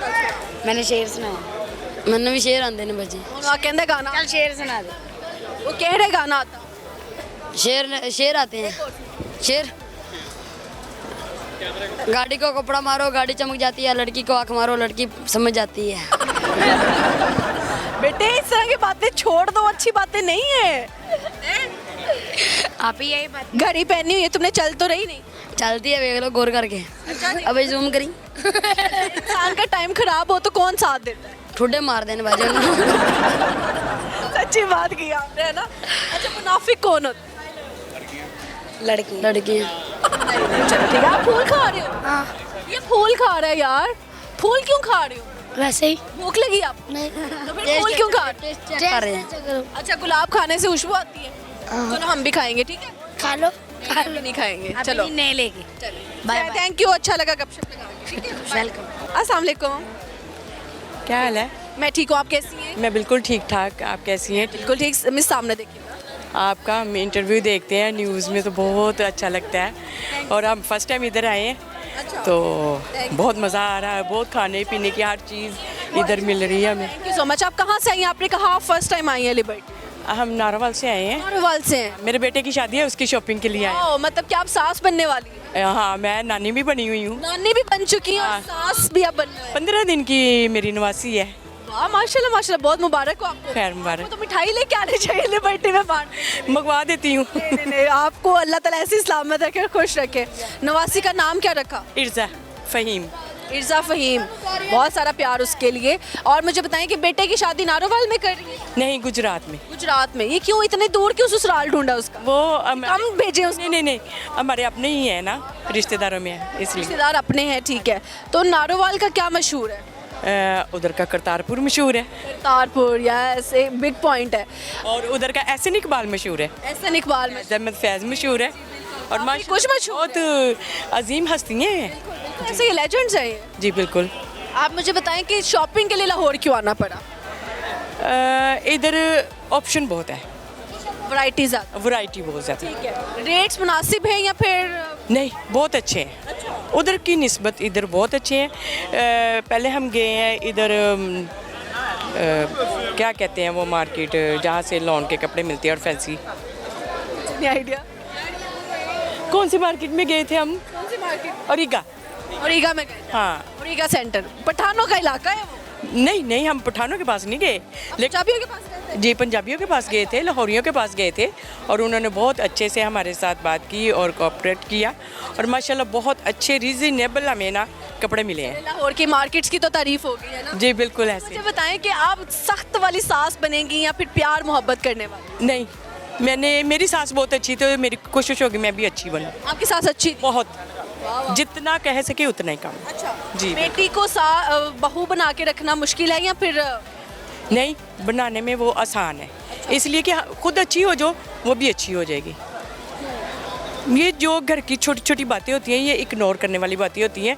मैंने शेर सुनाया। मैंने भी शेर आते ने बजे। वो कहते गाना। चल शेर सुना दे। वो कह रहे गाना आता। शेर आते हैं। शेर। गाड़ी को कपड़ा मारो, गाड़ी चमक जाती है। लड़की को आंख मारो, लड़की समझ जाती है। बेटे इस तरह की बातें छोड़ दो, अच्छी बातें नहीं है। आप ही यही बात। घड़ी पहनी हुई है तुमने, चल तो रही नहीं? चलती है, देख लो गौर करके। अबे जूम करी। इंसान का टाइम खराब हो तो कौन साथ देता है? ठुड्डे मार देने बाजे सच्ची बात की आपने, है ना। अच्छा, मुनाफिक कौन होता है? लड़की चलो ठीक है, आप फूल खा रहे हो? हाँ ये फूल खा रहा है यार, फूल क्यों खा रहे हो? वैसे ही भूख लगी आप? नहीं तो फिर फूल क्यों खा रहे हो? खा रहे हैं। अच्छा, गुलाब खाने से खुशबू आती है? चलो हम भी खाएंगे, ठीक है? खा लो हम नहीं खाएंगे, चलो नहीं लेके बाय बाय थैंक यू, अच्छा लगा गपशप लगा के, ठीक है? वेलकम। अस्सलाम वालेकुम। क्या हाल है? मैं ठीक हूँ, आप कैसी हैं? मैं बिल्कुल ठीक ठाक। आप कैसी हैं? बिल्कुल ठीक। मिस सामने देखिए। आपका हम इंटरव्यू देखते हैं न्यूज़ में तो बहुत अच्छा लगता है, और हम फर्स्ट टाइम इधर आए हैं तो बहुत मज़ा आ रहा है। बहुत खाने पीने की हर चीज़ इधर मिल रही है हमें। Thank you so much. आप कहाँ से आई हैं? आपने कहा आप फर्स्ट टाइम आई हैं लिबर्टी? हम नारोवाल से आए हैं। नारोवाल से हैं? मेरे बेटे की शादी है, उसकी शॉपिंग के लिए आए ओह, मतलब कि आप सास बनने वाली हैं? हैं। हाँ, मैं नानी भी बनी हुई हूँ। नानी भी बन चुकी हैं और हाँ। सास भी अब बनने वाली 15 दिन की मेरी नवासी है। हैं। वाह, माशाल्लाह माशाल्लाह, बहुत मुबारक हो आपको। खैर आपको मुबारक। तो मिठाई लेके आनी चाहिए लिबर्टी में बांटने। मंगवा देती हूँ। नहीं, नहीं, आपको अल्लाह ताला ऐसी सलामत रखे, खुश रखे। नवासी का नाम क्या रखा? इर्जा फ़हीम। इर्जा फ़हीम, बहुत सारा प्यार उसके लिए। और मुझे बताएं कि बेटे की शादी नारोवाल में कर रही है? नहीं, गुजरात में। गुजरात में। ये क्यों इतने दूर, क्यों ससुराल ढूंढा उसका? वो कम भेजे उसको? नहीं, हमारे अपने ही है ना, रिश्तेदारों में है इसलिए। रिश्तेदार अपने हैं, ठीक है। तो नारोवाल का क्या मशहूर है? उधर का करतारपुर मशहूर है, करतारपुर, यस, एक बिग पॉइंट है। और उधर का एहसन इकबाल मशहूर है, एहसन इकबाल में जहमत फैज़ मशहूर है, और काफ़ी कुछ मशहूर बहुत अजीम हस्तियाँ हैं। ऐसे ये लेजेंड्स हैं ये। जी बिल्कुल। आप मुझे बताएं कि शॉपिंग के लिए लाहौर क्यों आना पड़ा? इधर ऑप्शन बहुत है, वैरायटी ज़्यादा, वैरायटी बहुत ज़्यादा। ठीक है। रेट्स मुनासिब हैं या फिर? नहीं, बहुत अच्छे हैं उधर की निस्बत, इधर बहुत अच्छे हैं। पहले हम गए हैं इधर क्या कहते हैं वो मार्केट जहाँ से लॉन के कपड़े मिलते हैं और फैंसी। आइडिया? कौन सी मार्केट में गए थे हम? कौन सी मार्केट? औरीगा। औरीगा में गए? हाँ। औरीगा सेंटर पठानों का इलाका है वो? नहीं, हम पठानों के पास नहीं गए, लेकिन पंजाबियों के पास गए थे? जी पंजाबियों के पास गए थे, लाहौरियों के पास गए थे, और उन्होंने बहुत अच्छे से हमारे साथ बात की और कोऑपरेट किया, और माशाल्लाह बहुत अच्छे रीज़नेबल हमें ना कपड़े मिले हैं। लाहौर की मार्केट्स की तो तारीफ हो गई है ना। जी बिल्कुल ऐसे। मुझे बताएं कि आप सख्त वाली सास बनेंगी या फिर प्यार मोहब्बत करने वाली? नहीं, मेरी सास बहुत अच्छी थी, मेरी कोशिश होगी मैं भी अच्छी बनूं। आपकी सास अच्छी थी? बहुत, जितना कह सके उतना ही कम। अच्छा जी। बेटी को बहू बना के रखना मुश्किल है या फिर? नहीं, बनाने में वो आसान है, इसलिए कि खुद अच्छी हो जो वो भी अच्छी हो जाएगी। ये जो घर की छोटी छोटी बातें होती हैं, ये इग्नोर करने वाली बातें होती हैं।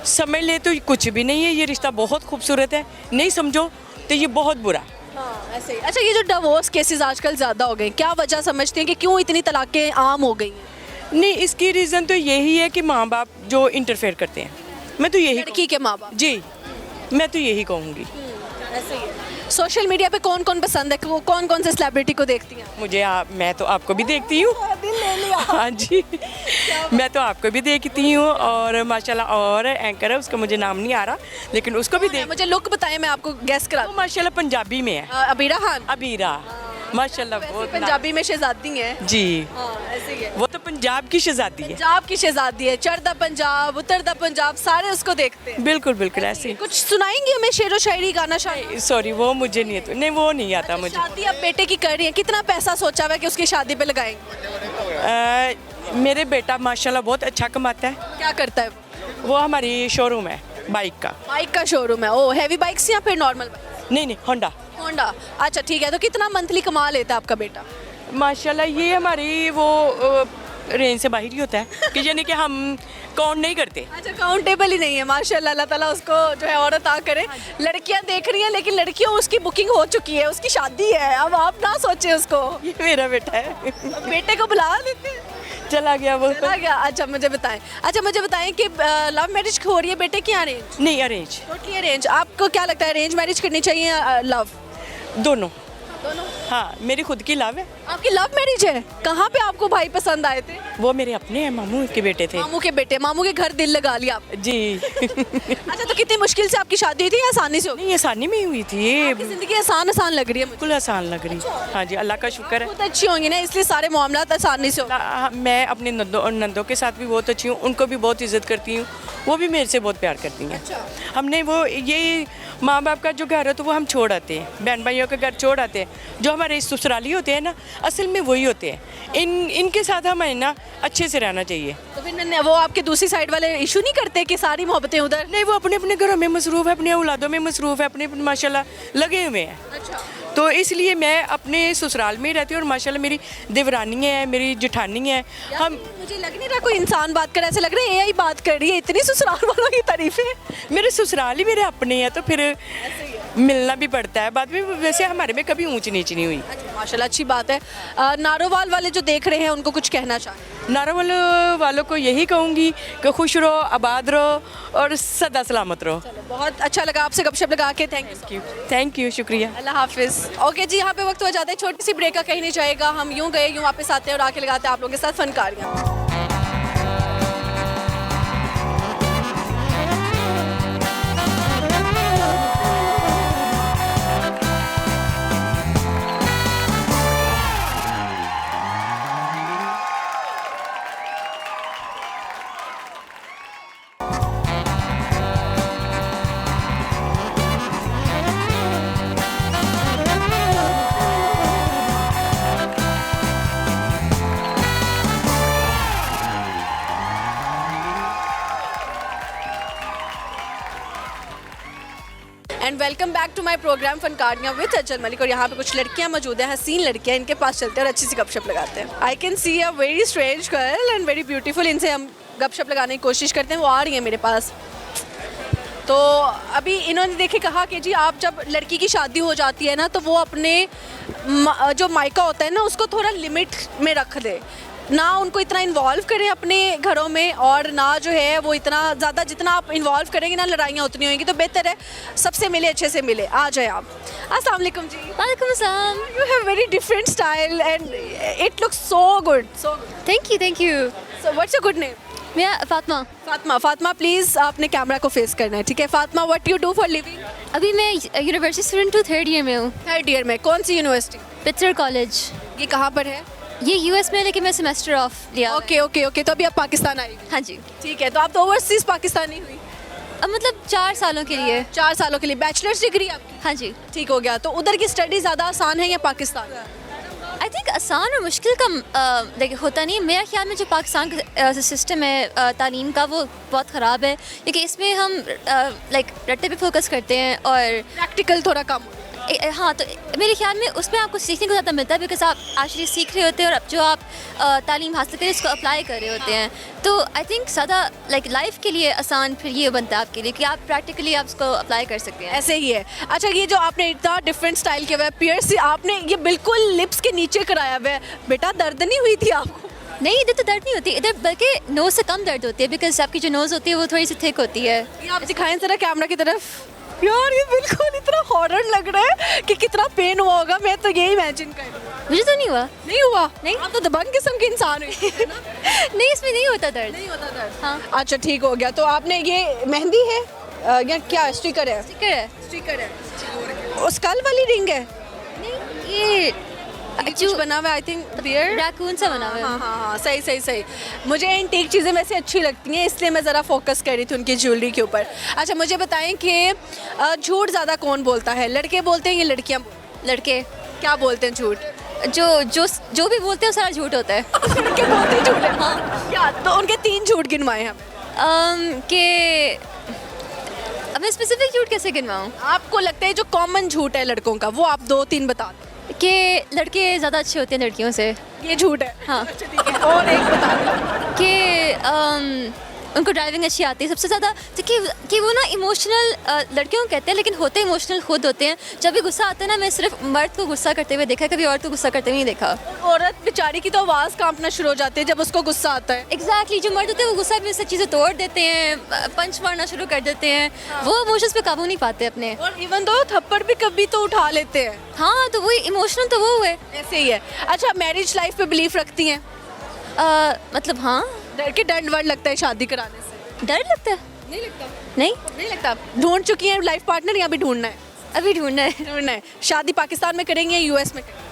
समझ ले तो कुछ भी नहीं है, ये रिश्ता बहुत खूबसूरत है, नहीं समझो तो ये बहुत बुरा। हाँ, ऐसे ही। अच्छा, ये जो डिवोर्स केसेस आजकल ज़्यादा हो गए, क्या वजह समझते हैं कि क्यों इतनी तलाक़ें आम हो गई हैं? नहीं, इसकी रीज़न तो यही है कि माँ बाप जो इंटरफेयर करते हैं। मैं तो यही लड़की के माँ बाप? जी, मैं तो यही कहूँगी। ऐसे ही है। सोशल मीडिया पे कौन कौन पसंद है, कौन कौन से सेलिब्रिटी को देखती हैं? मुझे मैं तो आपको भी देखती हूँ। दिल ले लिया। हाँ जी, मैं तो आपको भी देखती हूँ, और माशाल्लाह और एंकर है, उसका मुझे नाम नहीं आ रहा, लेकिन उसको भी देख। मुझे लुक बताएं, मैं आपको गेस करा वो माशाल्लाह पंजाबी में है, अबीरा खान। अबीरा, माशाल्लाह बहुत पंजाबी में शहजादी हैं। जी। हाँ, ऐसे ही है। वो तो पंजाब की शहजादी है। पंजाब की शहजादी है, चढ़दा पंजाब उतरदा पंजाब सारे उसको देखते हैं। बिल्कुल बिल्कुल ऐसे ही। कुछ सुनाएंगी हमें, शेरो शायरी, गाना शायरी? सॉरी, वो मुझे नहीं वो नहीं आता मुझे। शादी अब बेटे की कर रही है, कितना पैसा सोचा हुआ है कि उसकी शादी पे लगाएंगे? मेरे बेटा माशाल्लाह बहुत अच्छा कमाता है। क्या करता है वो हमारी शोरूम है बाइक का। बाइक का शोरूम है? ओ, हैवी बाइक्स या फिर नॉर्मल बाइक? नहीं, होंडा। होंडा, अच्छा ठीक है। तो कितना मंथली कमा लेता है आपका बेटा? माशाल्लाह ये हमारी वो रेंज से बाहर ही होता है कि यानी कि हम काउंट नहीं करते। अच्छा, काउंटेबल ही नहीं है। माशाल्लाह, अल्लाह ताला उसको जो है औरत आ करे। लड़कियां देख रही हैं, लेकिन लड़कियों उसकी बुकिंग हो चुकी है, उसकी शादी है, अब आप ना सोचे उसको। ये मेरा बेटा है। बेटे को बुला लेते हैं। चला गया वो। चला गया। अच्छा मुझे बताएं कि लव मैरिज हो रही है बेटे की अरेंज? नहीं, अरेंज। Totally arrange. आपको क्या लगता है, अरेंज मैरिज करनी चाहिए या लव? दोनों। दोनों? हाँ, मेरी खुद की लव है। आपकी लव मैरिज है? कहाँ पे आपको भाई पसंद आए थे? वो मेरे अपने हैं, मामू के बेटे थे। मामू के बेटे, मामू के घर दिल लगा लिया आपने। जी। अच्छा, तो कितनी मुश्किल से आपकी शादी हुई थी या आसानी से हो गई? नहीं, आसानी में ही हुई थी ये। आपकी जिंदगी आसान आसान लग रही है मुझे। बिल्कुल आसान लग रही। हाँ जी, अल्लाह का शुक्र है। बहुत अच्छी होंगी ना, इसलिए सारे मामला आसानी से हो। मैं अपने नंदों के साथ भी बहुत अच्छी हूँ, उनको भी बहुत इज्जत करती हूँ, वो भी मेरे से बहुत प्यार करती हैं। हमने वो ये माँ बाप का जो घर है तो वो हम छोड़ आते हैं, बहन भाइयों के घर छोड़ आते हैं। जो हमारे ससुराली होते हैं ना, असल में वही होते हैं। इनके साथ हमें ना अच्छे से रहना चाहिए। तो फिर वो आपके दूसरी साइड वाले इशू नहीं करते कि सारी मोहब्बतें उधर? नहीं, वो अपने अपने घरों में मसरूफ़ है, अपने औलादों में मसरूफ़ है, अपने माशाल्लाह लगे हुए हैं। अच्छा। तो इसलिए मैं अपने ससुराल में ही रहती हूँ और माशाल्लाह मेरी देवरानी है, मेरी जेठानी है। हम मुझे लग नहीं रहा कोई इंसान बात कर रहा है, ऐसे लग रहा है एआई बात कर रही है। इतनी ससुराल वालों की तारीफें। मेरे ससुराल ही मेरे अपने हैं, तो फिर मिलना भी पड़ता है। बाद में वैसे हमारे में कभी ऊंच नीच नहीं हुई। माशाल्लाह, अच्छी बात है। नारोवाल वाले जो देख रहे हैं उनको कुछ कहना चाहें? नारोवाल वालों को यही कहूँगी कि खुश रहो, आबाद रहो और सदा सलामत रहो। बहुत अच्छा लगा आपसे गपशप लगा के। थैंक यू, शुक्रिया। अल्लाह हाफिज़। ओके जी, यहाँ पे वक्त हो जाता है छोटी सी ब्रेक का, कहीं नहीं जाएगा। हम यूँ गए यूँ वापस आते हैं और आके लगाते हैं आप लोगों के साथ Fankariyan. And welcome back to my programme Fankariyan with Achal Malik. और यहाँ पे कुछ लड़कियाँ मौजूद हैं, हसीन लड़कियाँ, इनके पास चलते हैं और अच्छी सी गपशप लगाते हैं। I can see a very strange girl and very beautiful. इनसे हम गपशप लगाने की कोशिश करते हैं, वो आ रही हैं मेरे पास। तो अभी इन्होंने देखे कहा कि जी आप जब लड़की की शादी हो जाती है ना, तो वो अपने जो मायका होता है ना उसको थोड़ा लिमिट में रख दे, ना उनको इतना इन्वॉल्व करें अपने घरों में, और ना जो है वो इतना ज़्यादा, जितना आप इन्वॉल्व करेंगे ना लड़ाइयाँ उतनी होंगी। तो बेहतर है सबसे मिले, अच्छे से मिले। आ जाए आप। अस्सलाम वालेकुम जी। वालेकुम अस्सलाम। You have very different style and it looks so good, so good. Thank you. So what's your good name? मैं फातिमा। फातिमा प्लीज़ आपने कैमरा को फेस करना है, ठीक है? Fatima, what you do for living? अभी मैं यूनिवर्सिटी स्टूडेंट हूँ, 3rd ईयर में हूँ। 3rd ईयर में? कौन सी यूनिवर्सिटी? Pittsburgh college. ये कहाँ पर है? ये यूएस में है, लेकिन मैं सेमेस्टर ऑफ लिया। ओके। तो अभी आप पाकिस्तान आएगी? हाँ जी। ठीक है, तो आप तो ओवरसीज़ पाकिस्तानी हुई? अब मतलब 4 सालों के लिए। 4 सालों के लिए। बैचलर्स डिग्री आपकी? हाँ जी। ठीक हो गया। तो उधर की स्टडी ज़्यादा आसान है या पाकिस्तान? आई थिंक आसान और मुश्किल का देखिए होता नहीं। मेरा ख्याल में जो पाकिस्तान का सिस्टम है तालीम का, वो बहुत ख़राब है, क्योंकि इसमें हम लाइक रट्टे पे फोकस करते हैं और प्रैक्टिकल थोड़ा कम। हाँ, तो मेरे ख्याल में उसमें आपको सीखने को ज़्यादा मिलता है, बिकॉज आप एक्चुअली सीख रहे होते हैं और जो आप तालीम हासिल करें उसको अप्लाई कर रहे होते हैं। तो आई थिंक ज़्यादा लाइक लाइफ के लिए आसान फिर ये बनता है आपके लिए कि आप प्रैक्टिकली आप उसको अप्लाई कर सकते हैं। ऐसे ही है। अच्छा, ये जो आपने इतना डिफरेंट स्टाइल किया हुआ है, पियर्स आपने ये बिल्कुल लिप्स के नीचे कराया हुआ है, बेटा दर्द नहीं हुई थी आपको? नहीं, इधर तो दर्द नहीं होती, इधर बल्कि नोज से कम दर्द होती है, बिकॉज आपकी जो नोज होती है वो थोड़ी सी थिक होती है। ये आप दिखाएं ज़रा कैमरा की तरफ। यार ये बिल्कुल इतना हॉरर लग रहा है कि कितना पेन हुआ होगा, मैं तो यही इमेजिन कर रही हूँ। मुझे तो नहीं हुआ। नहीं हुआ? नहीं। आप तो दबंग किस्म के इंसान हुई है ना? नहीं, इसमें नहीं होता दर्द। नहीं होता दर्द। हाँ। अच्छा, ठीक हो गया। तो आपने ये मेहंदी है या क्या स्टिकर है? स्टिकर है। स्टिकर है। और स्कल वाली रिंग है? नहीं, ये कुछ बना हुआ है, आई थिंक बियर रैकून से बना हुआ है। हाँ, सही। मुझे एंटीक चीज़ें वैसे अच्छी लगती हैं, इसलिए मैं ज़रा फोकस कर रही थी उनकी ज्वेलरी के ऊपर। अच्छा, मुझे बताएं कि झूठ ज़्यादा कौन बोलता है, लड़के बोलते हैं या लड़कियाँ? लड़के। क्या बोलते हैं झूठ? जो भी बोलते हैं वो सारा झूठ होता है। लड़के बोलते हैं झूठ है? हाँ। क्या? तो उनके 3 झूठ गिनवाए हम। कि अब मैं स्पेसिफिक झूठ कैसे गिनवाऊँ? आपको लगता है जो कॉमन झूठ है लड़कों का, वो आप 2-3 बता दो। कि लड़के ज़्यादा अच्छे होते हैं लड़कियों से। ये झूठ है? हाँ। अच्छा, ठीक है। और एक बता दो। कि उनको ड्राइविंग अच्छी आती है सबसे ज़्यादा, तो कि वो ना इमोशनल लड़कियों को कहते हैं लेकिन होते इमोशनल खुद होते हैं। जब भी गुस्सा आता है ना, मैं सिर्फ मर्द को गुस्सा करते हुए देखा है, कभी औरत को गुस्सा करते हुए नहीं देखा। औरत बेचारी की तो आवाज़ कांपना शुरू हो जाती है जब उसको गुस्सा आता है। एग्जैक्टली जो मर्द होते हैं वो गुस्सा में से चीज़ें तोड़ देते हैं, पंच मारना शुरू कर देते हैं, वो इमोशंस पे काबू नहीं पाते अपने। और इवन दो थप्पड़ भी कभी तो उठा लेते हैं। हाँ, तो वही इमोशनल तो वो हुए। ऐसे ही है। अच्छा, मैरिज लाइफ पे बिलीफ रखती हैं? मतलब हाँ, डर वर लगता है शादी कराने से? डर लगता है? नहीं लगता। नहीं, नहीं लगता। ढूंढ चुकी हैं लाइफ पार्टनर या भी ढूंढना है? अभी ढूंढना है। ढूंढना है। शादी पाकिस्तान में करेंगे या यूएस में करेंगे?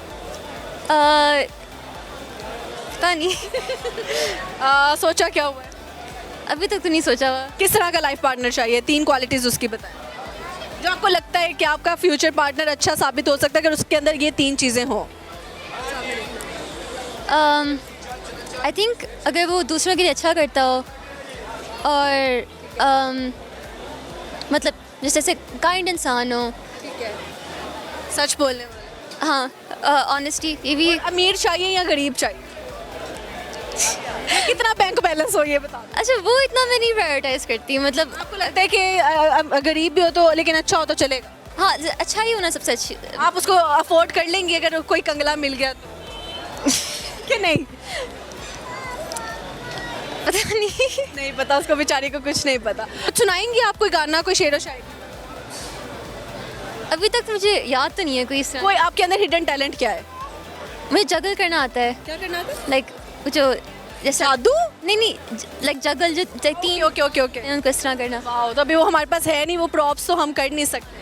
पता नहीं। सोचा क्या हुआ है? अभी तक तो नहीं सोचा हुआ। किस तरह का लाइफ पार्टनर चाहिए? 3 क्वालिटीज उसकी बताएं जो आपको लगता है कि आपका फ्यूचर पार्टनर अच्छा साबित हो सकता है अगर उसके अंदर ये 3 चीज़ें हों। आई थिंक अगर वो दूसरों के लिए अच्छा करता हो और मतलब जैसे काइंड इंसान हो। सच बोलने वाला। हाँ, ऑनेस्टी। ये भी अमीर चाहिए या गरीब चाहिए? कितना बैंक बैलेंस हो ये बता दो। अच्छा, वो इतना मैं नहीं प्रायोरिटाइज करती, मतलब आपको लगता है कि गरीब भी हो तो लेकिन अच्छा हो तो चलेगा? हाँ, अच्छा ही होना सबसे अच्छी। आप उसको अफोर्ड कर लेंगी अगर कोई कंगला मिल गया तो? कि नहीं? पता नहीं। नहीं पता उसको, बेचारी को कुछ नहीं पता। सुनाएंगी आप कोई गाना, कोई शेर व शायरी? अभी तक मुझे याद तो नहीं है कोई इस तरह। कोई आपके अंदर हिडन टैलेंट क्या है? मुझे जगल करना आता है। क्या करना था? लाइक जो जैसे जादू? नहीं, लाइक जगल जो तीन ओके। उनको इस तरह करना। वाओ, तो अभी वो हमारे पास है नहीं, वो प्रॉप्स तो हम कर नहीं सकते।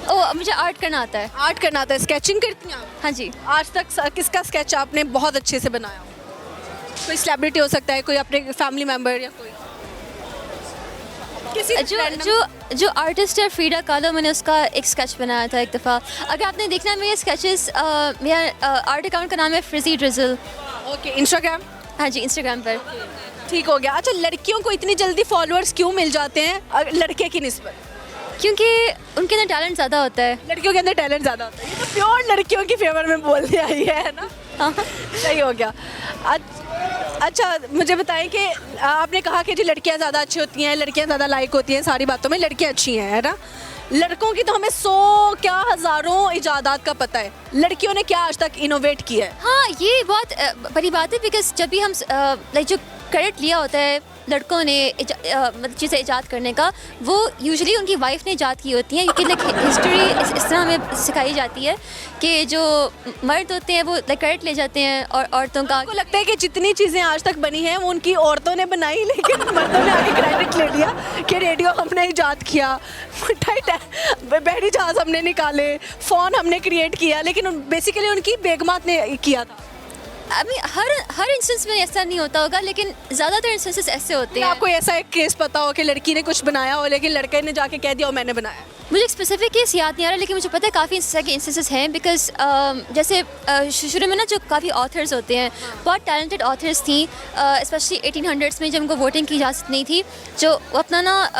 ओ, मुझे आर्ट करना आता है। आर्ट करना आता है। स्केचिंग करती हैं आप? हाँ जी। आज तक किसका स्केच आपने बहुत अच्छे से बनाया? कोई सेलिब्रिटी हो सकता है, कोई अपने फैमिली मेंबर या कोई किसी जो आर्टिस्ट है फ्रीडा कालो, मैंने उसका एक स्केच बनाया था एक दफ़ा। अगर आपने देखना है मेरे स्केचेस, मेरा आर्ट अकाउंट का नाम है फ्रिजी ड्रिजल। Okay, Instagram? हाँ जी, इंस्टाग्राम पर। ठीक हो गया। अच्छा, लड़कियों को इतनी जल्दी फॉलोअर्स क्यों मिल जाते हैं लड़के की निस्बत? क्योंकि उनके अंदर टैलेंट ज़्यादा होता है। लड़कियों के अंदर टैलेंट ज़्यादा होता है। ये तो प्योर लड़कियों की फेवर में बोलने आई है ना? हाँ। सही हो गया। अच्छा, मुझे बताएं कि आपने कहा कि जी लड़कियां ज़्यादा अच्छी होती हैं, लड़कियां ज़्यादा लाइक होती हैं, सारी बातों में लड़कियां अच्छी हैं, है ना? लड़कों की तो हमें 100 क्या हज़ारों इजादात का पता है, लड़कियों ने क्या आज तक इनोवेट किया है? हाँ, ये बहुत बड़ी बात है, बिकॉज जब भी हम लाइक जो क्रेडिट लिया होता है लड़कों ने मतलब चीज़ें ईजाद करने का, वो यूजुअली उनकी वाइफ ने ईजाद की होती हैं, क्योंकि लाइक हिस्ट्री इस तरह हमें सिखाई जाती है कि जो मर्द होते हैं वो लाइक क्रेडिट ले जाते हैं और औरतों का। आपको लगता है कि जितनी चीज़ें आज तक बनी हैं वो उनकी औरतों ने बनाई, लेकिन मर्दों ने आगे क्रेडिट ले लिया कि रेडियो हमने ईजाद किया, बहरी जहाज़ हमने निकाले, फ़ोन हमने क्रिएट किया, लेकिन बेसिकली उनकी बेगमात ने किया था। अभी हर इंस्टेंस में ऐसा नहीं होता होगा, लेकिन ज़्यादातर इंस्टेंसेस ऐसे होते हैं। आपको ऐसा एक केस पता हो कि लड़की ने कुछ बनाया हो लेकिन लड़के ने जाके कह दिया हो मैंने बनाया? मुझे एक स्पेसिफिक केस याद नहीं आ रहा, लेकिन मुझे पता है काफ़ी इस तरह के इंस्टेंसेस हैं, बिकॉज जैसे शुरू में ना जो काफ़ी ऑथर्स होते हैं, बहुत टैलेंटेड ऑथर्स थी, स्पेशली 1800s में जब उनको वोटिंग की इजाज़त नहीं थी, जो वो अपना ना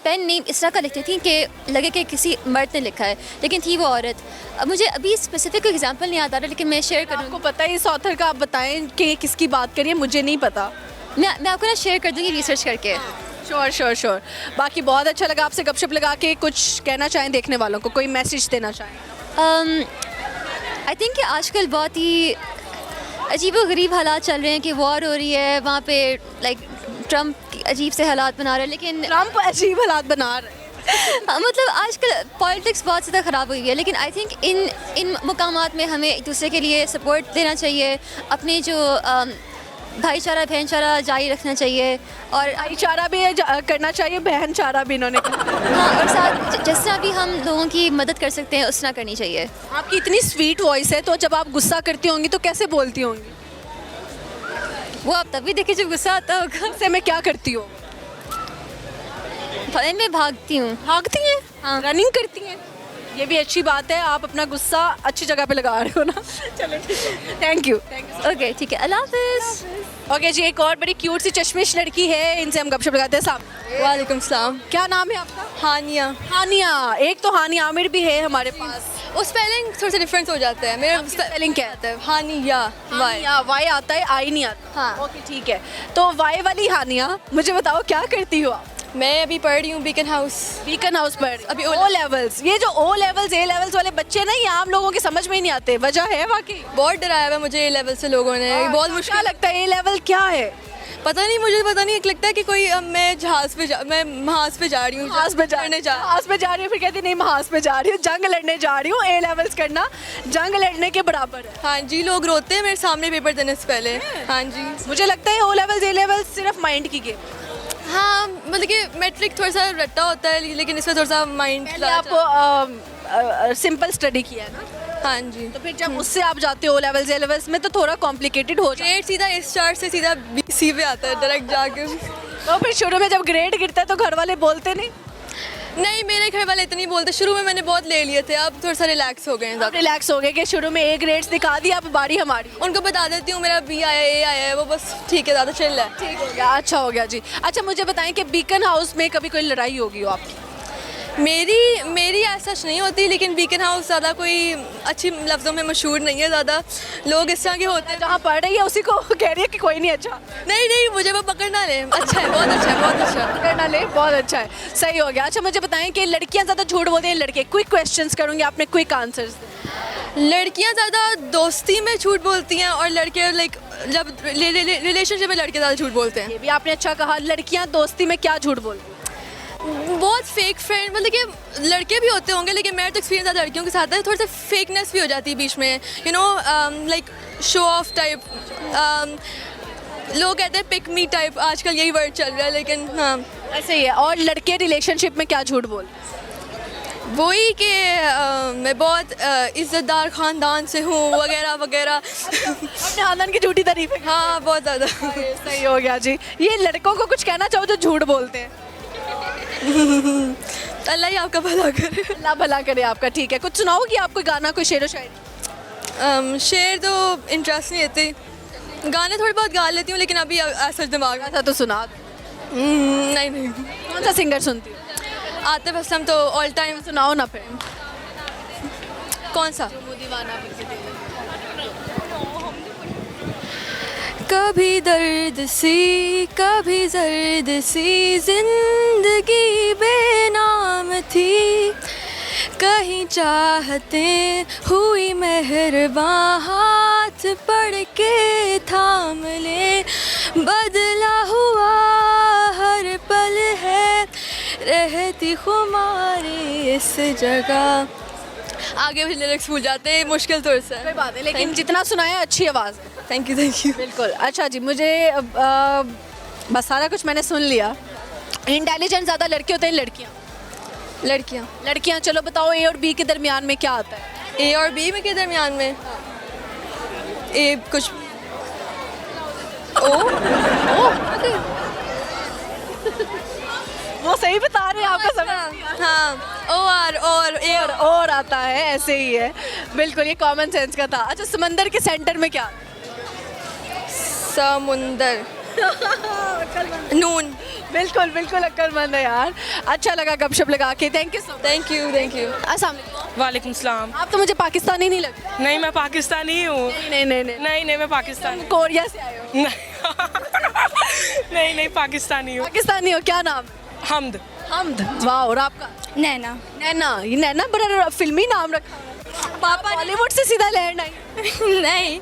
पेन नेम इस तरह का लिखती थी कि लगे कि किसी मर्द ने लिखा है, लेकिन थी वो औरत। मुझे अभी स्पेसिफिक एग्जांपल नहीं याद आ रहा, लेकिन मैं शेयर करूँगी। आपको पता है इस ऑथर का? आप बताएं कि किसकी बात करिए, मुझे नहीं पता। मैं आपको ना शेयर कर दूँगी रिसर्च करके। श्योर। बाकी बहुत अच्छा लगा आपसे गपशप लगा के। कुछ कहना चाहें देखने वालों को, कोई मैसेज देना चाहें? आई थिंक कि आजकल बहुत ही अजीब व गरीब हालात चल रहे हैं कि वॉर हो रही है वहाँ पे, लाइक ट्रम्प अजीब से हालात बना रहे हैं, लेकिन ट्रम्प अजीब हालात बना रहे हैं। मतलब आजकल पॉलिटिक्स बहुत ज़्यादा ख़राब हुई है, लेकिन आई थिंक इन मुकामात में हमें एक दूसरे के लिए सपोर्ट देना चाहिए, अपने जो भाईचारा बहनचारा जारी रखना चाहिए, और भाईचारा भी करना चाहिए, बहनचारा भी इन्होंने कहा। हाँ, और साथ जिस तरह भी हम लोगों की मदद कर सकते हैं उस तरह करनी चाहिए। आपकी इतनी स्वीट वॉइस है, तो जब आप गुस्सा करती होंगी तो कैसे बोलती होंगी? वो आप तभी देखें जब गुस्सा आता होगा। उससे मैं क्या करती हूँ? मैं भागती हूँ। भागती हैं? हाँ। रनिंग करती हैं? ये भी अच्छी बात है, आप अपना गुस्सा अच्छी जगह पे लगा रहे हो ना। चलो ठीक है, थैंक यू। ओके ठीक है, अल्लाह हाफिज़। ओके जी, एक और बड़ी क्यूट सी चश्मिश लड़की है, इनसे हम गपशप लगाते हैं। सामने वालेकुम सलाम। क्या नाम है आपका? हानिया। हानिया। एक तो हानिया आमिर भी है हमारे पास। वो स्पेलिंग थोड़ा सा डिफरेंस हो जाता है। मेरा स्पेलिंग क्या आता है? हानिया वाई। हानिया, वाई आता है, आई नहीं आता। हाँ। ओके ठीक है, तो वाई वाली हानिया, मुझे बताओ क्या करती हो आप? मैं अभी पढ़ रही हूँ बीकन हाउस। बीकन हाउस पर अभी ओ लेवल्स। ये जो ओ लेवल्स ए लेवल्स वाले बच्चे ना, ये आम लोगों के समझ में ही नहीं आते। वजह है वाकई बहुत डराया हुआ मुझे ए लेवल से लोगों ने। बहुत क्या मुश्किल लगता है ए लेवल क्या है? पता नहीं, मुझे पता नहीं, लगता है कि कोई मैं जहाज़ पे जा रही हूँ। महाज पे जा रही हूँ, फिर कहती नहीं महाज पे जा रही हूँ, जंग लड़ने जा रही हूँ। ए लेवल्स करना जंग लड़ने के बराबर है। हाँ जी, लोग रोते हैं मेरे सामने पेपर देने से पहले। हाँ जी। मुझे लगता है ओ लेवल्स ए लेवल्स सिर्फ माइंड की गेम। हाँ, मतलब कि मैट्रिक थोड़ा सा रट्टा होता है, लेकिन इसमें थोड़ा सा माइंड। पहले आपको सिंपल स्टडी किया है ना? हाँ जी। तो फिर जब उससे आप जाते हो ओ लेवल्स ए लेवल्स में, तो थोड़ा कॉम्प्लिकेटेड हो जाए। ग्रेड सीधा इस चार्ट से सीधा BC पे आता है डायरेक्ट जाके। तो फिर शुरू में जब ग्रेड गिरता है तो घर वाले बोलते नहीं? नहीं, मेरे घर वाले इतनी बोलते। शुरू में मैंने बहुत ले लिए थे, अब थोड़ा सा रिलैक्स हो गए हैं। रिलैक्स हो गए कि शुरू में ए ग्रेड्स दिखा दिया, अब बारी हमारी। उनको बता देती हूँ मेरा B आया, A आया है, वो बस ठीक है, ज़्यादा चिल है। ठीक हो गया, अच्छा हो गया जी। अच्छा मुझे बताएं कि बीकन हाउस में कभी कोई लड़ाई होगी हो आपकी? मेरी ऐसा नहीं होती, लेकिन बीकन हाउस ज़्यादा कोई अच्छी लफ्ज़ों में मशहूर नहीं है। ज़्यादा लोग इस तरह के होते हैं। जहाँ पढ़ रही है उसी को कह रही है कि कोई नहीं अच्छा। नहीं, मुझे वो पकड़ ना ले। अच्छा है, बहुत अच्छा है, बहुत अच्छा है। पकड़ ना ले, बहुत अच्छा है, सही हो गया। अच्छा मुझे बताएं कि लड़कियाँ ज़्यादा झूठ बोलती हैं लड़के? क्विक क्वेश्चंस करूँगी, आपने क्विक आंसर्स। लड़कियाँ ज़्यादा दोस्ती में झूठ बोलती हैं और लड़के लाइक जब रिलेशनशिप में लड़के ज़्यादा झूठ बोलते हैं। ये भी आपने अच्छा कहा। लड़कियाँ दोस्ती में क्या झूठ बोलती हैं? बहुत फेक फ्रेंड, मतलब कि लड़के भी होते होंगे, लेकिन मेरा तो एक्सपीरियंस ज़्यादा लड़कियों के साथ है। थोड़ा सा फेकनेस भी हो जाती है बीच में, you know, like show off type. लोग कहते हैं पिक मी टाइप, आजकल यही वर्ड चल रहा है, लेकिन हाँ ऐसे ही है। और लड़के रिलेशनशिप में क्या झूठ बोल? वही कि मैं बहुत इज़्ज़तदार ख़ानदान से हूँ वगैरह वगैरह। अपने खानदान की झूठी तारीफ है। हाँ, बहुत ज़्यादा। सही हो गया जी। ये लड़कों को कुछ कहना चाहो जो झूठ बोलते हैं? अल्लाह ही आपका भला करे। अल्लाह भला करे आपका। ठीक है, कुछ सुनाओगी आप? कोई गाना, कोई शेर व शायरी? शेर तो इंटरेस्ट नहीं लेते, गाने थोड़े बहुत गा लेती हूँ, लेकिन अभी ऐसा दिमाग में था तो सुना। नहीं। कौन सा सिंगर सुनती हो? आतिफ असलम तो ऑल टाइम। सुनाओ ना फिर। कौन सा? कभी दर्द सी कभी जर्द सी जिंदगी बेनाम थी, कहीं चाहते हुई मेहरबान हाथ पड़ के थाम ले, बदला हुआ हर पल है रहती खुमारी इस जगह। आगे भी लिरिक्स भूल जाते हैं, मुश्किल तो इससे। कोई बात नहीं, लेकिन जितना सुनाया अच्छी आवाज़ है। Thank you. बिल्कुल। अच्छा जी, मुझे बस सारा कुछ मैंने सुन लिया। इंटेलिजेंट ज़्यादा लड़के होते हैं लड़कियाँ? लड़कियाँ। चलो बताओ, ए और बी के दरमियान में क्या आता है? ए और बी में के दरमियान में ए कुछ ओ वो सही बता रहे हैं, आपका समझ। हाँ, ओ आर और ए और आता है, ऐसे ही है। बिल्कुल, ये कॉमन सेंस का था। अच्छा, समंदर के सेंटर में क्या? समुंदर। नून। बिल्कुल बिल्कुल अक्लमंद है यार। अच्छा लगा गपशप लगा के। Thank you so thank you. अस्सलाम वालेकुम। वालेकुम सलाम। आप तो मुझे पाकिस्तानी नहीं लगते। नहीं, मैं पाकिस्तानी हूँ। नहीं, मैं पाकिस्तानी। कोरिया से आए हो? नहीं, पाकिस्तानी हूँ। पाकिस्तानी हो? क्या नाम? हमद। वाह। और आपका? नैना। ये नैना बड़ा फिल्मी नाम रखा। पापा बॉलीवुड से सीधा लैंड आई? नहीं,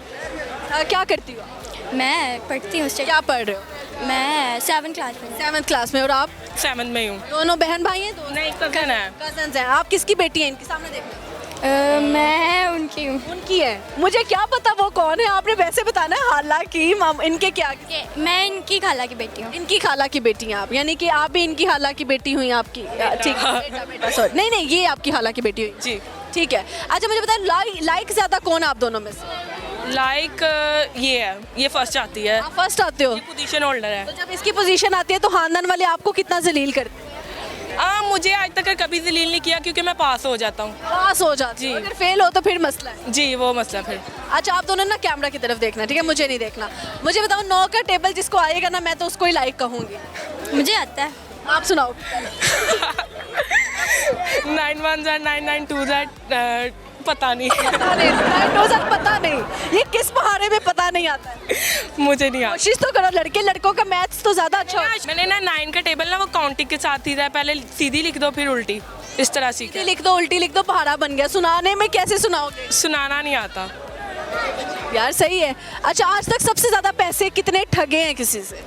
क्या करती हो? मैं पढ़ती हूँ। क्या पढ़ रहे हो? मैं 7th क्लास में। 7th क्लास में। और आप? 7th में हूँ। दोनों बहन भाई हैं? नहीं, कज़न है। कजन्स हैं। आप किसकी बेटी हैं? इनके सामने देखो। मैं उनकी हूँ। उनकी है? मुझे क्या पता वो कौन है, आपने वैसे बताना है। हालांकि इनके क्या? मैं इनकी खाला की बेटी हूँ। इनकी खाला की बेटी हैं आप, यानी कि आप भी इनकी खाला की बेटी हुई आपकी? ठीक है, बेटा सॉरी। नहीं, ये आपकी खाला की बेटी हुई जी। ठीक है। अच्छा मुझे बताएं, लाइक ज़्यादा कौन है आप दोनों में से? लाइक ये फर्स्ट आती है। आप फर्स्ट आते हो? पोजीशन होल्डर है। तो जब इसकी पोजीशन आती है तो खानदान वाले आपको कितना जलील करते हैं? मुझे आज तक कभी जलील नहीं किया क्योंकि मैं पास हो जाता हूँ। पास हो जाती है, जी। अगर फेल हो तो फिर मसला है। जी वो मसला फिर। अच्छा आप दोनों ना कैमरा की तरफ देखना, ठीक है, मुझे नहीं देखना। मुझे बताओ 9 का टेबल जिसको आएगा ना, मैं तो उसको ही लाइक कहूँगी। मुझे आता है। आप सुनाओ। 9 1 9 9 2 पता नहीं। पता नहीं, 9 2 पता नहीं, ये किस बहाने में पता नहीं आता है। मुझे नहीं आता। कोशिश तो करो, लड़के लड़कों का मैथ्स तो ज़्यादा अच्छा होता है। मैंने ना 9 का टेबल ना वो काउंटिंग के साथ ही था, पहले सीधी लिख दो फिर उल्टी, इस तरह सीखा। लिख दो, उल्टी लिख दो, पहाड़ा बन गया। सुनाने में कैसे सुनाओगे? सुनाना नहीं आता। यार सही है। अच्छा आज तक सबसे ज़्यादा पैसे कितने ठगे हैं किसी से?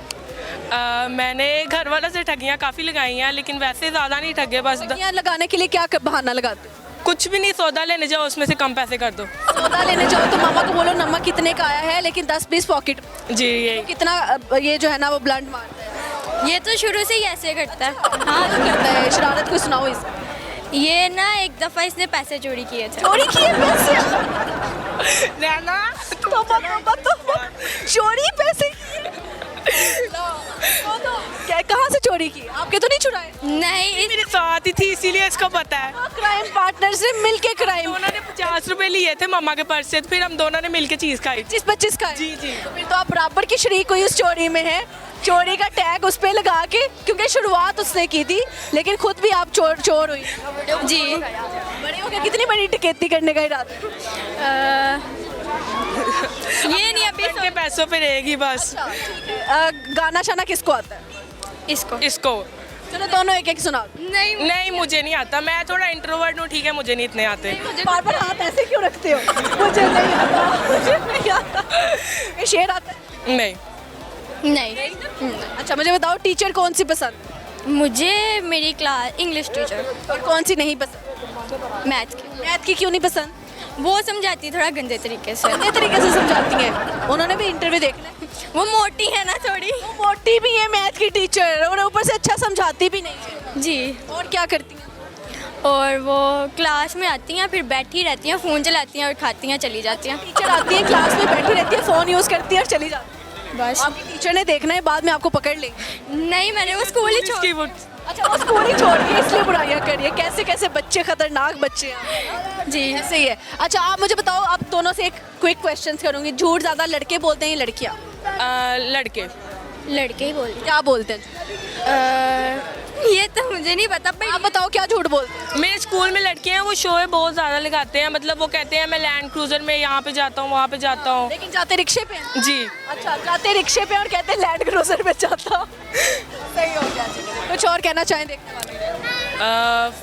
मैंने घर वालों से ठगियाँ काफ़ी लगाई हैं, लेकिन वैसे ज़्यादा नहीं ठगे, बस ठगियाँ लगाने के लिए क्या बहाना लगाते हो? कुछ भी नहीं, सौदा लेने जाओ उसमें से कम पैसे कर दो। सौदा लेने जाओ तो मामा को बोलो नमक कितने का आया है, लेकिन 10-20 पॉकेट। जी यही। कितना ये जो है ना वो ब्लंट मारता है। ये तो शुरू से ही ऐसे करता है। हाँ तो करता है। शरारत को सुनाओ इसकी। ये ना एक दफ़ा इसने पैसे चोरी किए थे। चोरी किए पैसे? नैना चोरी पैसे? कहाँ से चोरी की? आपके तो नहीं चुराए? नहीं, मेरे साथ ही थी इसीलिए इसको पता है। क्राइम पार्टनर से मिलके क्राइम। दोनों ने 50 रुपए लिए थे मम्मा के पर्स से, फिर हम दोनों ने मिलके चीज़ खाई। 25 का? जी जी। तो फिर तो आप बराबर की शरीक हुई उस चोरी में है। चोरी का टैग उस पे लगा के, क्योंकि शुरुआत उसने की थी, लेकिन खुद भी आप चोर हुई। जी। बड़े हो गए, कितनी बड़ी डकैती करने का इरादा? ये नहीं अभी के पैसों पे रहेगी बस। गाना शाना किसको आता है? इसको चलो दोनों एक एक सुनाओ। नहीं मुझे नहीं आता, मैं थोड़ा इंट्रोवर्ट हूँ, ठीक है, मुझे नहीं इतने आते। बार बार हाथ ऐसे क्यों रखते हो? मुझे नहीं आता, मुझे नहीं आता। ये शेर आता है? नहीं। अच्छा मुझे बताओ टीचर कौन सी पसंद? मुझे मेरी क्लास इंग्लिश टीचर। और कौन सी नहीं पसंद? मैथ की। मैथ की क्यों नहीं पसंद? वो समझाती थोड़ा गंदे तरीके से। गंदे तरीके से समझाती हैं। उन्होंने भी इंटरव्यू देखना है। वो मोटी है ना थोड़ी। वो मोटी भी है मैथ की टीचर, और ऊपर से अच्छा समझाती भी नहीं है। जी। और क्या करती हैं? और वो क्लास में आती हैं, फिर बैठी रहती हैं, फ़ोन चलाती हैं और खाती हैं, चली जाती हैं। टीचर आती है, क्लास में बैठी रहती है, फ़ोन यूज़ करती है और चली जाती है। बस। आपकी टीचर ने देखना है, बाद में आपको पकड़ लेंगे। नहीं, मैंने वो स्कूल ही छोड़। इसकी वो अच्छा वो स्कूल ही छोड़ दिया इसलिए बुराइयां करिए। कैसे कैसे बच्चे, खतरनाक बच्चे हैं। जी। ऐसे ही है। अच्छा आप मुझे बताओ, आप दोनों से एक क्विक क्वेश्चन करूंगी। झूठ ज़्यादा लड़के बोलते हैं या लड़कियाँ? लड़के। लड़के ही बोल। क्या बोलते हैं? ये तो मुझे नहीं पता, पर आप बताओ क्या झूठ बोलते हैं? मेरे स्कूल में लड़के हैं, वो शोए बहुत ज़्यादा लगाते हैं, मतलब वो कहते हैं मैं लैंड क्रूजर में यहाँ पे जाता हूँ, वहाँ पे जाता हूँ। लेकिन जाते रिक्शे पे हैं? जी। अच्छा जाते रिक्शे पे और कहते हैं लैंड क्रूजर पे जाता हूं। सही हो गया। कुछ और कहना चाहें देखने वाले?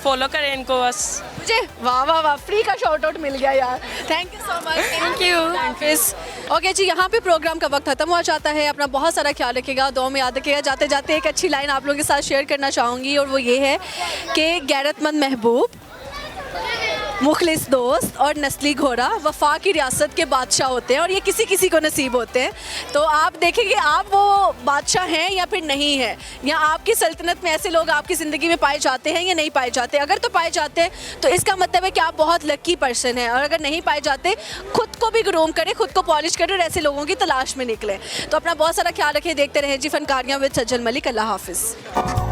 फॉलो करें इनको बस। मुझे वाह वाह वाह, फ्री का शॉर्ट आउट मिल गया यार। Thank you so much. Thank you. Okay जी, यहाँ पे प्रोग्राम का वक्त खत्म हो जाता है। अपना बहुत सारा ख्याल रखिएगा, दुआ में याद रखिएगा। जाते जाते एक अच्छी लाइन आप लोगों के साथ शेयर करना चाहूँगी, और वो ये है कि गैरतमंद महबूब, मुखलिस दोस्त और नस्ली घोड़ा वफा की रियासत के बादशाह होते हैं, और ये किसी किसी को नसीब होते हैं। तो आप देखेंगे आप वो बादशाह हैं या फिर नहीं है, या आपकी सल्तनत में ऐसे लोग आपकी ज़िंदगी में पाए जाते हैं या नहीं पाए जाते। अगर तो पाए जाते हैं तो इसका मतलब है कि आप बहुत लकी पर्सन हैं, और अगर नहीं पाए जाते खुद को भी ग्रूम करें, खुद को पॉलिश करें और ऐसे लोगों की तलाश में निकलें। तो अपना बहुत सारा ख्याल रखें। देखते रहें जी फनकारियाँ विद सज्जल मलिक। अल्लाह हाफिज़।